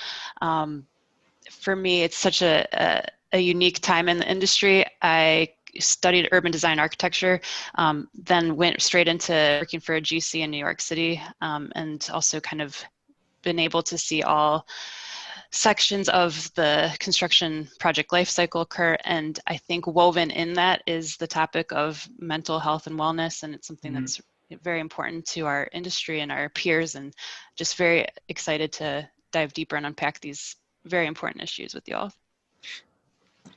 S8: for me, it's such a unique time in the industry. I studied urban design architecture, then went straight into working for a GC in New York City, and also kind of been able to see all sections of the construction project lifecycle occur. And I think woven in that is the topic of mental health and wellness. And it's something that's very important to our industry and our peers, and just very excited to dive deeper and unpack these very important issues with you all.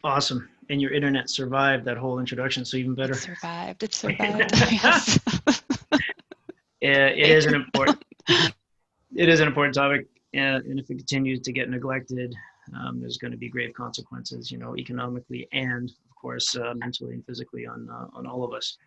S1: Awesome. And your internet survived that whole introduction, so even better.
S8: It survived. Yes.
S1: It is an important topic. And if it continues to get neglected, there's going to be grave consequences, economically and, of course, mentally and physically on all of us.